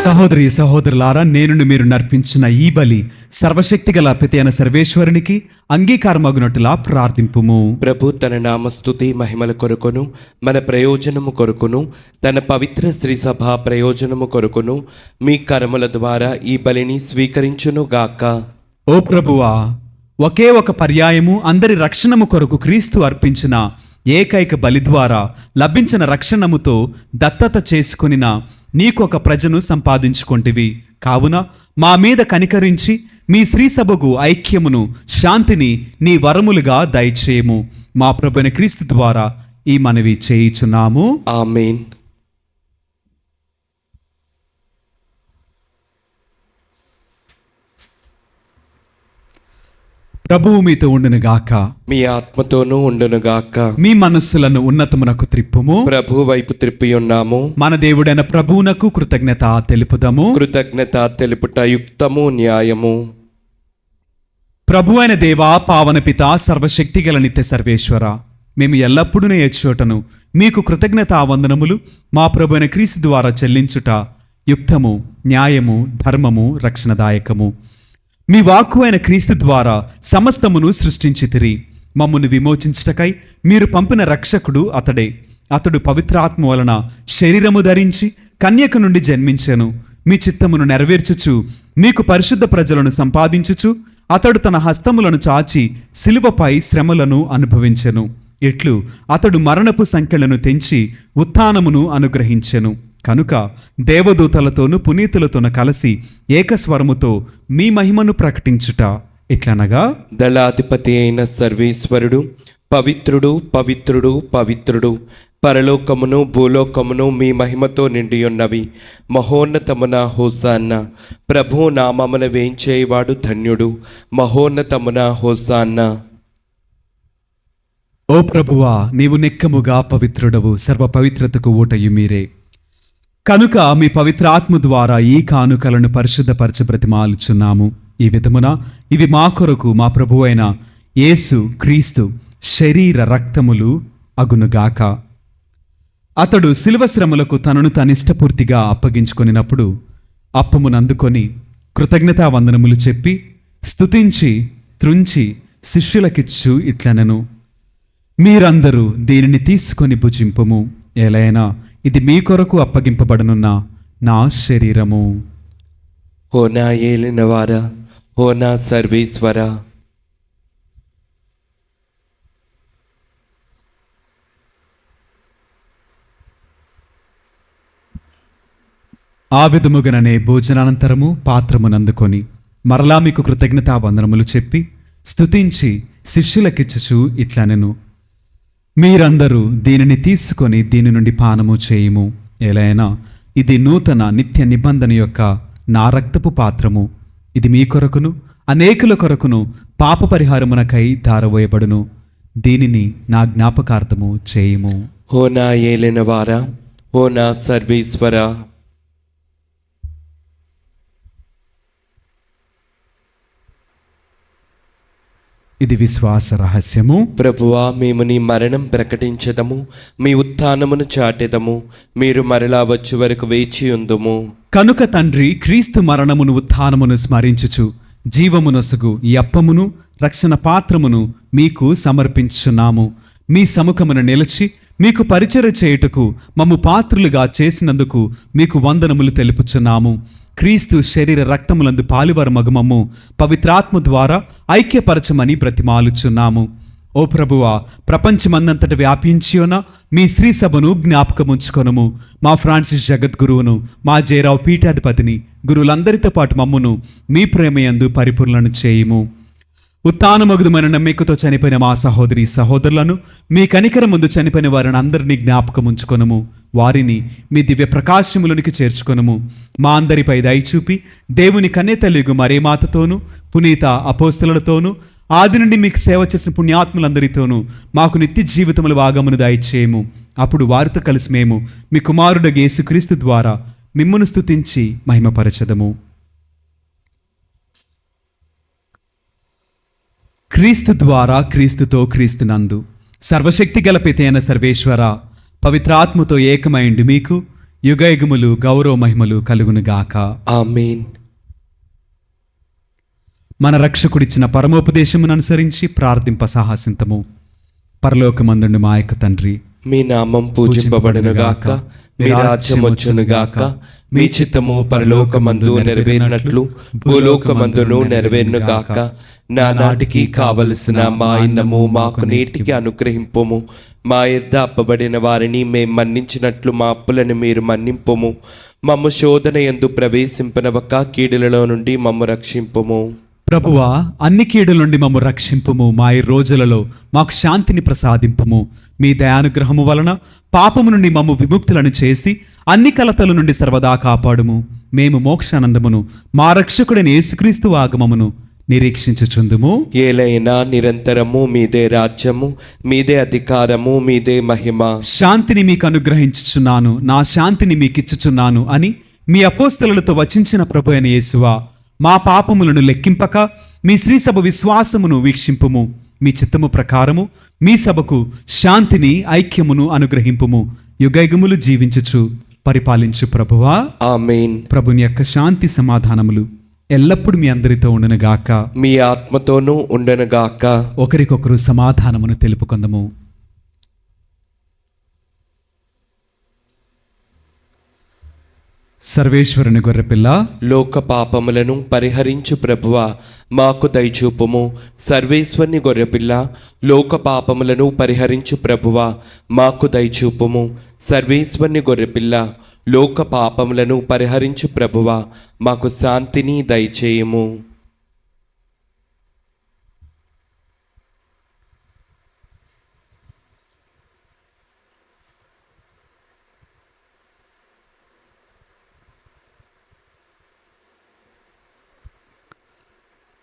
S2: సహోదరి సహోదరులారా, నేను మీరు నర్పించిన ఈ బలి సర్వశక్తిగల పిత అయిన సర్వేశ్వరునికి అంగీకారమగునట్టులా ప్రార్థింపుము.
S3: ప్రభు తన నామస్తుతి మహిమల కొరకును మన ప్రయోజనము కొరకును తన పవిత్ర శ్రీ సభ ప్రయోజనము కొరకును మీ కరముల ద్వారా ఈ బలిని స్వీకరించునుగాక.
S2: ఓ ప్రభువా, ఒకే ఒక పర్యాయము అందరి రక్షణము కొరకు క్రీస్తు అర్పించిన ఏకైక బలి ద్వారా లభించిన రక్షణముతో దత్తత చేసుకొనిన నీకొక ప్రజను సంపాదించుకొంటివి. కావున మా మీద కనికరించి మీ శ్రీ సభకు ఐక్యమును శాంతిని నీ వరములుగా దయచేయము. మా ప్రభువైన క్రీస్తు ద్వారా ఈ మనవి చేయుచున్నాము.
S3: ఆమేన్.
S2: ప్రభువు మీతో ఉండునుగాక.
S3: మీ ఆత్మతోనూ ఉండునుగాక.
S2: మీ మనస్సులను ఉన్నతమునకు త్రిప్పుము.
S3: ప్రభు వైపు త్రిప్పి ఉన్నాము.
S2: మన దేవుడైన ప్రభువునకు కృతజ్ఞత తెలుపుదాము.
S3: కృతజ్ఞత తెలుపుట యుక్తము న్యాయము.
S2: ప్రభు అయిన దేవా, పావన పిత, సర్వశక్తిగల నిత్య సర్వేశ్వర, మేము ఎల్లప్పుడూ చోటను మీకు కృతజ్ఞతా వందనములు మా ప్రభు అయిన క్రీస్తు ద్వారా చెల్లించుట యుక్తము, న్యాయము, ధర్మము, రక్షణదాయకము. మీ వాక్కు అయిన క్రీస్తు ద్వారా సమస్తమును సృష్టించితిరి. మమ్మును విమోచించుటకై మీరు పంపిన రక్షకుడు అతడే. అతడు పవిత్రాత్మ వలన శరీరము ధరించి కన్యక నుండి జన్మించెను. మీ చిత్తమును నెరవేర్చుచు మీకు పరిశుద్ధ ప్రజలను సంపాదించుచు అతడు తన హస్తములను చాచి శిలువపై శ్రమలను అనుభవించెను. ఇట్లు అతడు మరణపు సంఖ్యలను తెంచి ఉత్థానమును అనుగ్రహించెను. కనుక దేవదూతలతోనూ పునీతులతోనూ కలిసి ఏకస్వరముతో మీ మహిమను ప్రకటించుట ఎట్లనగా,
S3: దళాధిపతి అయిన సర్వేశ్వరుడు పవిత్రుడు, పవిత్రుడు, పవిత్రుడు, పరలోకమును భూలోకమును మీ మహిమతో నిండి ఉన్నవి. మహోన్నతమున హోసాన్న. ప్రభు నామమున వేంచేవాడు ధన్యుడు. మహోన్నతమున హోసాన్న.
S2: ఓ ప్రభువా, నీవు నిక్కముగా పవిత్రుడవు, సర్వ పవిత్రతకు ఊటయు మీరే. కనుక మీ పవిత్ర ఆత్మ ద్వారా ఈ కానుకలను పరిశుద్ధపరచ బ్రతిమాలుచున్నాము. ఈ విధమున ఇవి మా కొరకు మా ప్రభువైన యేసు క్రీస్తు శరీర రక్తములు అగునుగాక. అతడు శిలువ శ్రమలకు తనను తనిష్టపూర్తిగా అప్పగించుకొనినప్పుడు అప్పమునందుకొని కృతజ్ఞతా వందనములు చెప్పి స్తుతించి త్రుంచి శిష్యులకిచ్చు ఇట్లనెను, మీరందరూ దీనిని తీసుకొని భుజింపుము. ఎలైనా ఇది మీ కొరకు అప్పగింపబడనున్న నా శరీరము.
S3: ఓ నా ఏలినవారా, ఓ నా సర్వేశ్వరా,
S2: ఆ విధముగననే భోజనానంతరము పాత్రమునందుకొని మరలా మీకు కృతజ్ఞతా వందనములు చెప్పి స్తుతించి శిష్యులకిచ్చుచు ఇట్లనెను, మీరందరూ దీనిని తీసుకొని దీని నుండి పానము చేయుము. ఎలైనా ఇది నూతన నిత్య నిబంధన యొక్క నా రక్తపు పాత్రము. ఇది మీ కొరకును అనేకుల కొరకును పాప పరిహారమునకై ధారవేయబడును. దీనిని నా జ్ఞాపకార్థము చేయుము.
S3: ఓ నా ఏలినవారా, ఓ నా సర్వేశ్వరా.
S2: ఇది విశ్వాస రహస్యము.
S3: ప్రభువా, మేము నీ మరణం ప్రకటించదము, మీ ఉత్థానమును చాటెదము. మీరు మరలా వచ్చే వరకు వేచి ఉందుము.
S2: కనుక తండ్రి, క్రీస్తు మరణమును ఉత్థానమును స్మరించుచు జీవమునొసగు ఈ అప్పమును రక్షణ పాత్రమును మీకు సమర్పించుచున్నాము. మీ సముఖమున నిలిచి మీకు పరిచర్య చేయుటకు మమ్ము పాత్రులుగా చేసినందుకు మీకు వందనములు తెలుపుచున్నాము. క్రీస్తు శరీర రక్తములందు పాలువారు మగుమమ్ము పవిత్రాత్మ ద్వారా ఐక్యపరచమని బ్రతిమాలుచున్నాము. ఓ ప్రభువా, ప్రపంచమందంతట వ్యాపించి ఉన్న మీ శ్రీ సభను జ్ఞాపకముంచుకొనుము. మా ఫ్రాన్సిస్ జగద్గురువును, మా జయరావు పీఠాధిపతిని, గురువులందరితో పాటు మమ్మును మీ ప్రేమయందు పరిపూర్ణను చేయుము. ఉత్థానమగుదమైన నమ్మికతో చనిపోయిన మా సహోదరి సహోదరులను, మీ కనికర ముందు చనిపోయిన వారిని అందరినీ జ్ఞాపకముంచుకొనుము. వారిని మీ దివ్య ప్రకాశములోనికి చేర్చుకొనుము. మా అందరిపై దయచూపి దేవుని కన్యతల్లిగు మరే మాతతోనూ పునీత అపోస్తలులతోనూ ఆది నుండి మీకు సేవ చేసిన పుణ్యాత్ములందరితోనూ మాకు నిత్య జీవితముల భాగమును దయచేయము. అప్పుడు వారితో కలిసి మేము మీ కుమారుడు యేసుక్రీస్తు ద్వారా మిమ్మును స్తుతించి మహిమపరచదము. క్రీస్తు ద్వారా, క్రీస్తుతో, క్రీస్తునందు సర్వశక్తి గల పితైన సర్వేశ్వర, పవిత్రాత్మతో ఏకమైండి మీకు యుగయుగములు గౌరవ మహిమలు కలుగునుగాక.
S3: ఆమేన్.
S2: మన రక్షకుడిచ్చిన పరమోపదేశమును అనుసరించి ప్రార్థింప సాహసింతము. పరలోకమందుండు మా యొక్క తండ్రి,
S3: మీ నామం పూజింపబడునుగాక, మీ రాజ్యం వచ్చునుగాక, మీ చిత్తము పరలోకమందు నెరవేరినట్లు భూలోకమందును నెరవేరునుగాక. నానాటికి కావలసిన మా అన్నము మాకు నేటికి అనుగ్రహింపుము. మా యొద్ద అప్పబడిన వారిని మేం మన్నించినట్లు మా అప్పులను మీరు మన్నింపుము. మమ్ము శోధన యందు ప్రవేశింపనవక కీడులలో నుండి మమ్ము రక్షింపుము.
S2: ప్రభువా, అన్ని కీడుల నుండి మమ్ము రక్షింపుము. మా ఈ రోజులలో మాకు శాంతిని ప్రసాదింపుము. మీ దయానుగ్రహము వలన పాపము నుండి మమ్ము విముక్తులను చేసి అన్ని కలతల నుండి సర్వదా కాపాడుము. మేము మోక్షానందమును మా రక్షకుడైన యేసుక్రీస్తు ఆగమమును నిరీక్షించుచుందుము.
S3: ఏలైనా నిరంతరము మీదే రాజ్యము, మీదే అధికారము, మీదే మహిమ.
S2: శాంతిని మీకు అనుగ్రహించుచున్నాను, నా శాంతిని మీకు ఇచ్చుచున్నాను అని మీ అపోస్తలులతో వచించిన ప్రభు అయిన యేసువా, మా పాపములను లెక్కింపక మీ శ్రీ సభ విశ్వాసమును వీక్షింపుము. మీ చిత్తము ప్రకారము మీ సభకు శాంతిని ఐక్యమును అనుగ్రహింపుము. యుగయుగములు జీవించుచు పరిపాలించు ప్రభువా.
S3: ఆమేన్.
S2: ప్రభుని యొక్క శాంతి సమాధానములు ఎల్లప్పుడూ మీ అందరితో ఉండునుగాక.
S3: మీ ఆత్మతోనూ ఉండనుగాక.
S2: ఒకరికొకరు సమాధానమును తెలుపుకొందము. సర్వేశ్వరుని గొర్రెపిల్ల,
S3: లోక పాపములను పరిహరించు ప్రభువా, మాకు దయచూపుము. సర్వేశ్వరుని గొర్రెపిల్ల, లోక పాపములను పరిహరించు ప్రభువా, మాకు దయచూపుము. సర్వేశ్వరుని గొర్రెపిల్ల, లోక పాపములను పరిహరించు ప్రభువా, మాకు శాంతిని దయచేయము.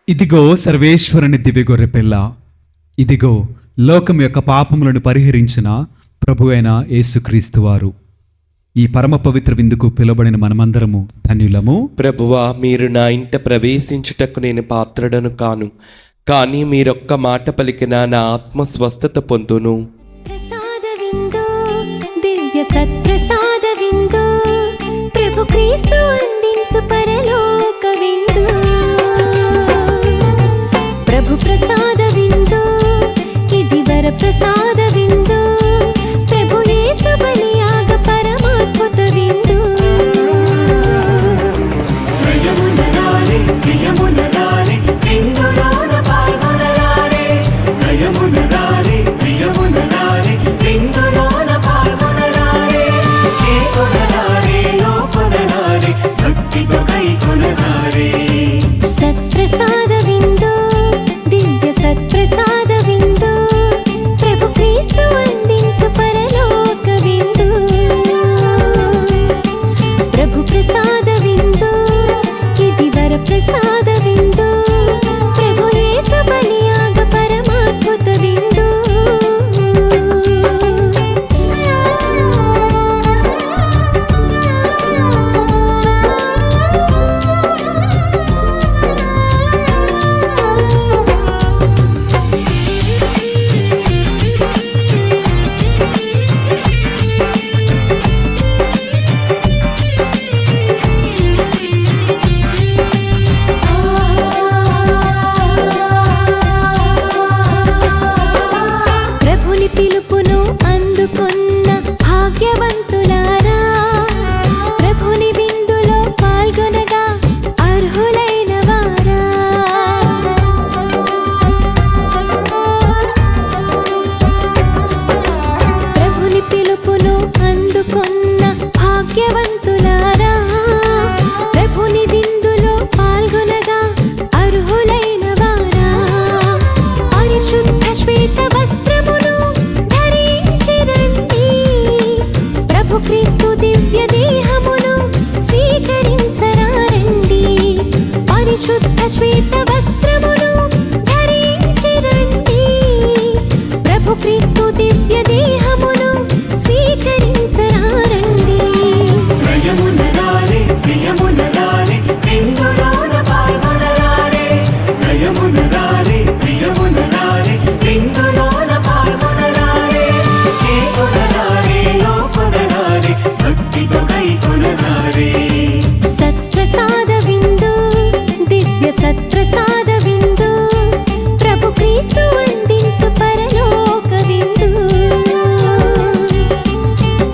S2: ఇదిగో సర్వేశ్వరుని దివ్య గొర్రెపిల్ల, ఇదిగో లోకం యొక్క పాపములను పరిహరించిన ప్రభు అయిన యేసుక్రీస్తు వారు. ఈ పరమ పవిత్ర విందుకు పిలువబడిన మనమందరము ధన్యులము.
S3: ప్రభువా, మీరు నా ఇంట ప్రవేశించుటకు నేను పాత్రుడను కాను, కానీ మీరొక్క మాట పలికిన నా ఆత్మ స్వస్థత పొందును.
S5: ప్రసాద విందు, దివ్య సత్ప్రసాద విందు, ప్రభు క్రీస్తు అందించు పరలోక విందు. ప్రభు ప్రసాద విందు, ఇది వర ప్రసాద విందు, ప్రభు యేసు బలియాగ పరమాద్భుత విందు.
S1: దయమునరారే, ప్రియమునరారే, విందులోన పాల్గొనరారే. దయమునరారే, ప్రియమునరారే, విందులోన పాల్గొనరారే. చేకొనరారే, లోకొనరారే, భక్తితో కైకొనరారే.
S5: సత్ప్రసాద విందు, దివ్య సత్ప్రసాద విందు, ప్రభు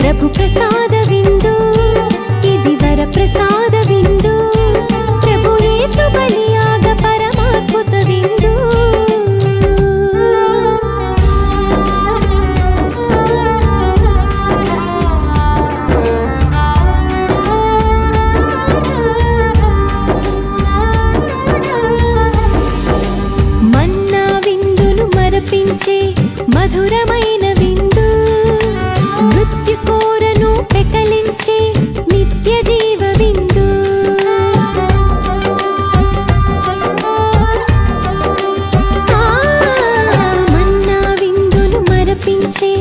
S5: ప్రభు ప్రసాద విందు ఇది వర ప్రసాద విందు ప్రభు యేసు బలియాగ పరమాద్భుత విందు మన్నా విందును మరపించే మధురమైన విందు మృత్యు కోరను పెకలించే నిత్య జీవ విందు మన్నా విందును మరపించే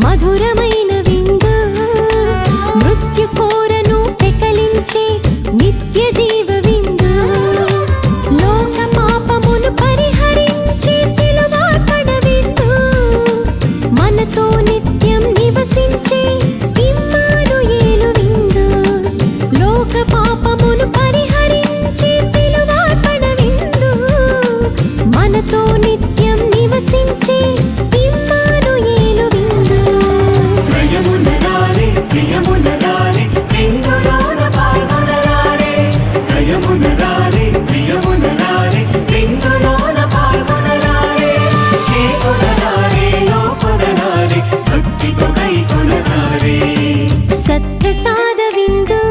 S5: మధురమైన విందు మృత్యు కోరను పెకలించే నిత్య జీవ విందు లోక పాపమును పరిహరించే సిలువార్పణ విందు మనతో నిత్యం నివసించే ఇమ్మానుయేలు విందు లోక పాపమును పరిహరించే సిలువార్పణ విందు మనతో నిత్యం నివసించే ఇమ్మానుయేలు విందు
S1: ప్రియమునరారే ప్రియమునరారే విందులోన పాల్గొనరారే ప్రియమునరారే ప్రియమునరారే విందులోన పాల్గొనరారే చేకొనరారే లోకొనరారే భక్తితో గైకొనరారే
S5: సత్ప్రసాద విందు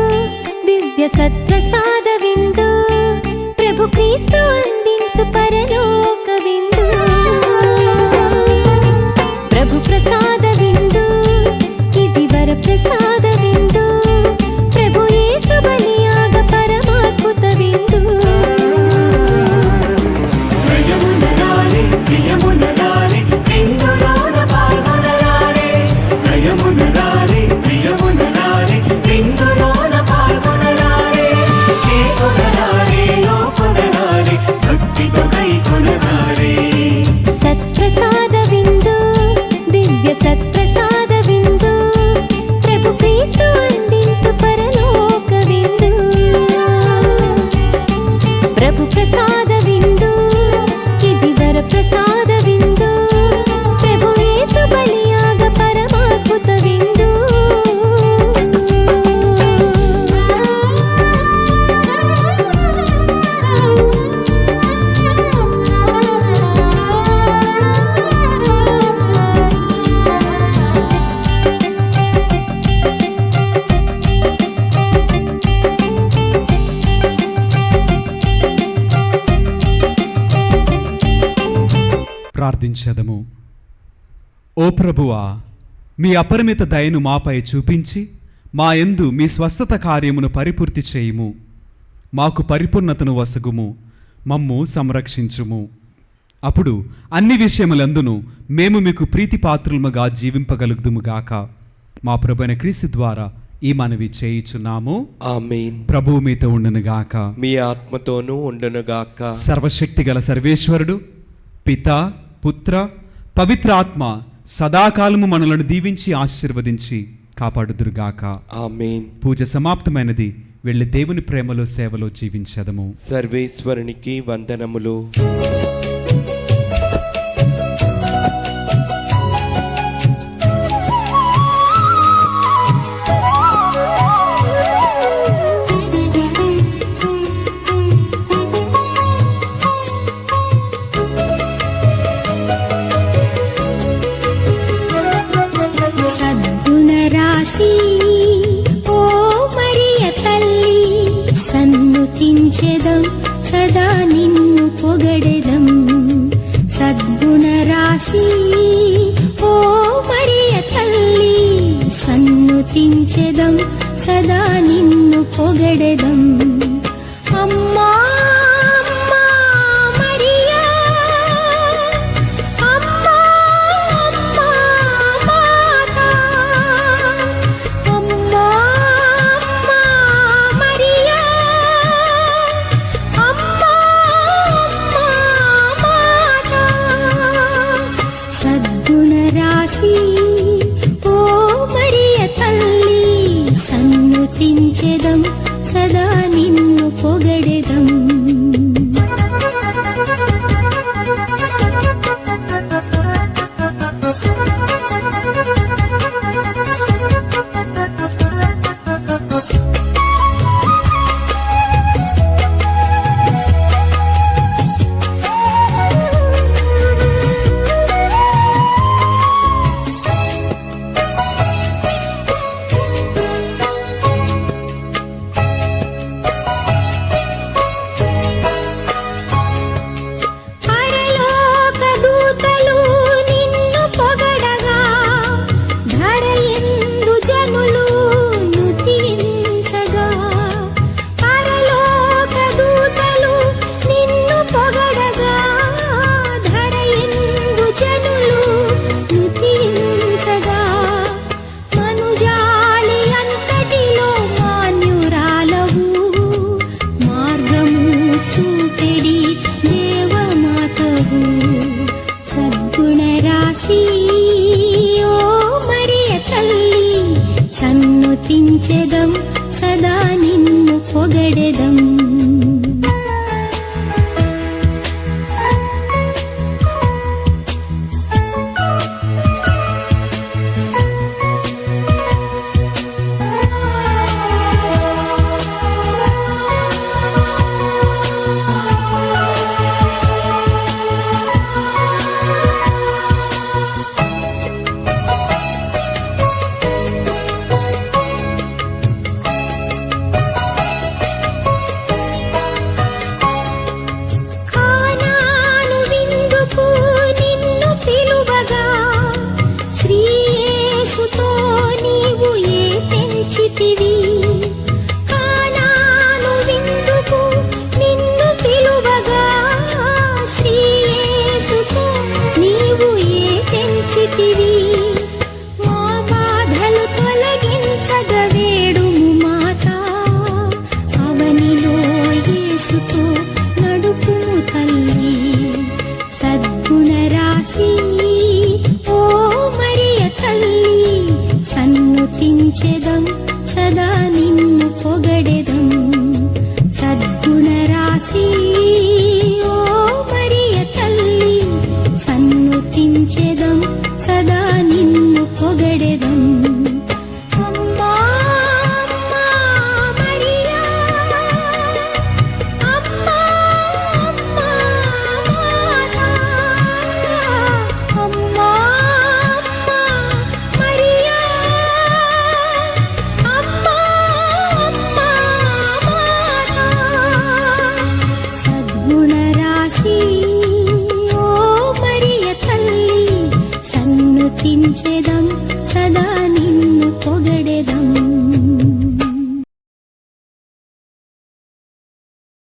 S5: దివ్య సత్ప్రసాద విందు ప్రభు క్రీస్తు అందించు పరలోక విందు ప్రభు ప్రసాద విందు ఇది వర ప్రసాద విందు ప్రభు యేసు బలియాగ పరమాద్భుత విందు
S1: ప్రియమునరారే ప్రియమునరారే విందులోన పాల్గొనరారే ప్రియమునరారే ప్రియమునరారే విందులోన పాల్గొనరారే చేకొనరారే లోకొనరారే భక్తితో గైకొనరారే
S5: సత్ప్రసాద విందు దివ్య సత్ప్రసాద విందు ప్రభు క్రీస్తు అందించు పరలోక విందు ప్రభు ప్రసాద విందు ఇది వర ప్రసాద విందు ప్రభు యేసు బలియాగ పరమాద్భుత విందు
S2: ప్రార్థించదము. ఓ ప్రభువా, మీ అపరిమిత దయను మాపై చూపించి మా యందు మీ స్వస్థత కార్యమును పరిపూర్తి చేయుము. మాకు పరిపూర్ణతను వసగుము, మమ్ము సంరక్షించుము. అప్పుడు అన్ని విషయములందును మేము మీకు ప్రీతిపాత్రులముగా జీవింపగలుగుదుముగాక. మా ప్రభువైన క్రీస్తు ద్వారా ఈ మనవి చేయుచున్నాము.
S3: ఆమేన్.
S2: ప్రభువు మీతో ఉండునుగాక.
S3: మీ ఆత్మతోనూ ఉండునుగాక.
S2: సర్వశక్తి గల సర్వేశ్వరుడు పిత పుత్ర పవిత్ర ఆత్మ సదాకాలము మనలను దీవించి ఆశీర్వదించి కాపాడుదురుగాక.
S3: ఆమేన్.
S2: పూజ సమాప్తమైనది. వెళ్ళి దేవుని ప్రేమలో సేవలో జీవించదము.
S3: సర్వేశ్వరునికి వందనములు.
S5: సద్గుణరాశి ఓ మరియ తల్లి సన్నుతించెదం సదా నిన్ను పొగడెదం. సద్గుణరాశి ఓ మరియ తల్లి సన్నుతించెదం సదా నిన్ను పొగడెదం. అమ్మా అమ్మా మరియా అమ్మా అమ్మా మాతా అమ్మా అమ్మా మరియా అమ్మా అమ్మా మాతా. సద్గుణరాశి ఓ మరియ తల్లి సన్నుతించెదం సదా నిన్ను పొగడెదం. సన్నుతించెదం సదా నిన్ను పొగడెదం కానాను విందుకు నిన్ను పిలువగా శ్రీయేసుతో నీవు ఏ తెంచితివి కానాను విందుకు నిన్ను పిలువగా శ్రీయేసుతో నీవు ఏ తెంచితివి మా బాధలు తొలగించగ వేడుము మాతా అవనిలో యేసుతో నడుపుము తల్లి సద్గుణ రాశి ఓ మరియ తల్లి సన్నుతించెదం సదా నిన్ను పొగడెదం సద్గుణ రాశి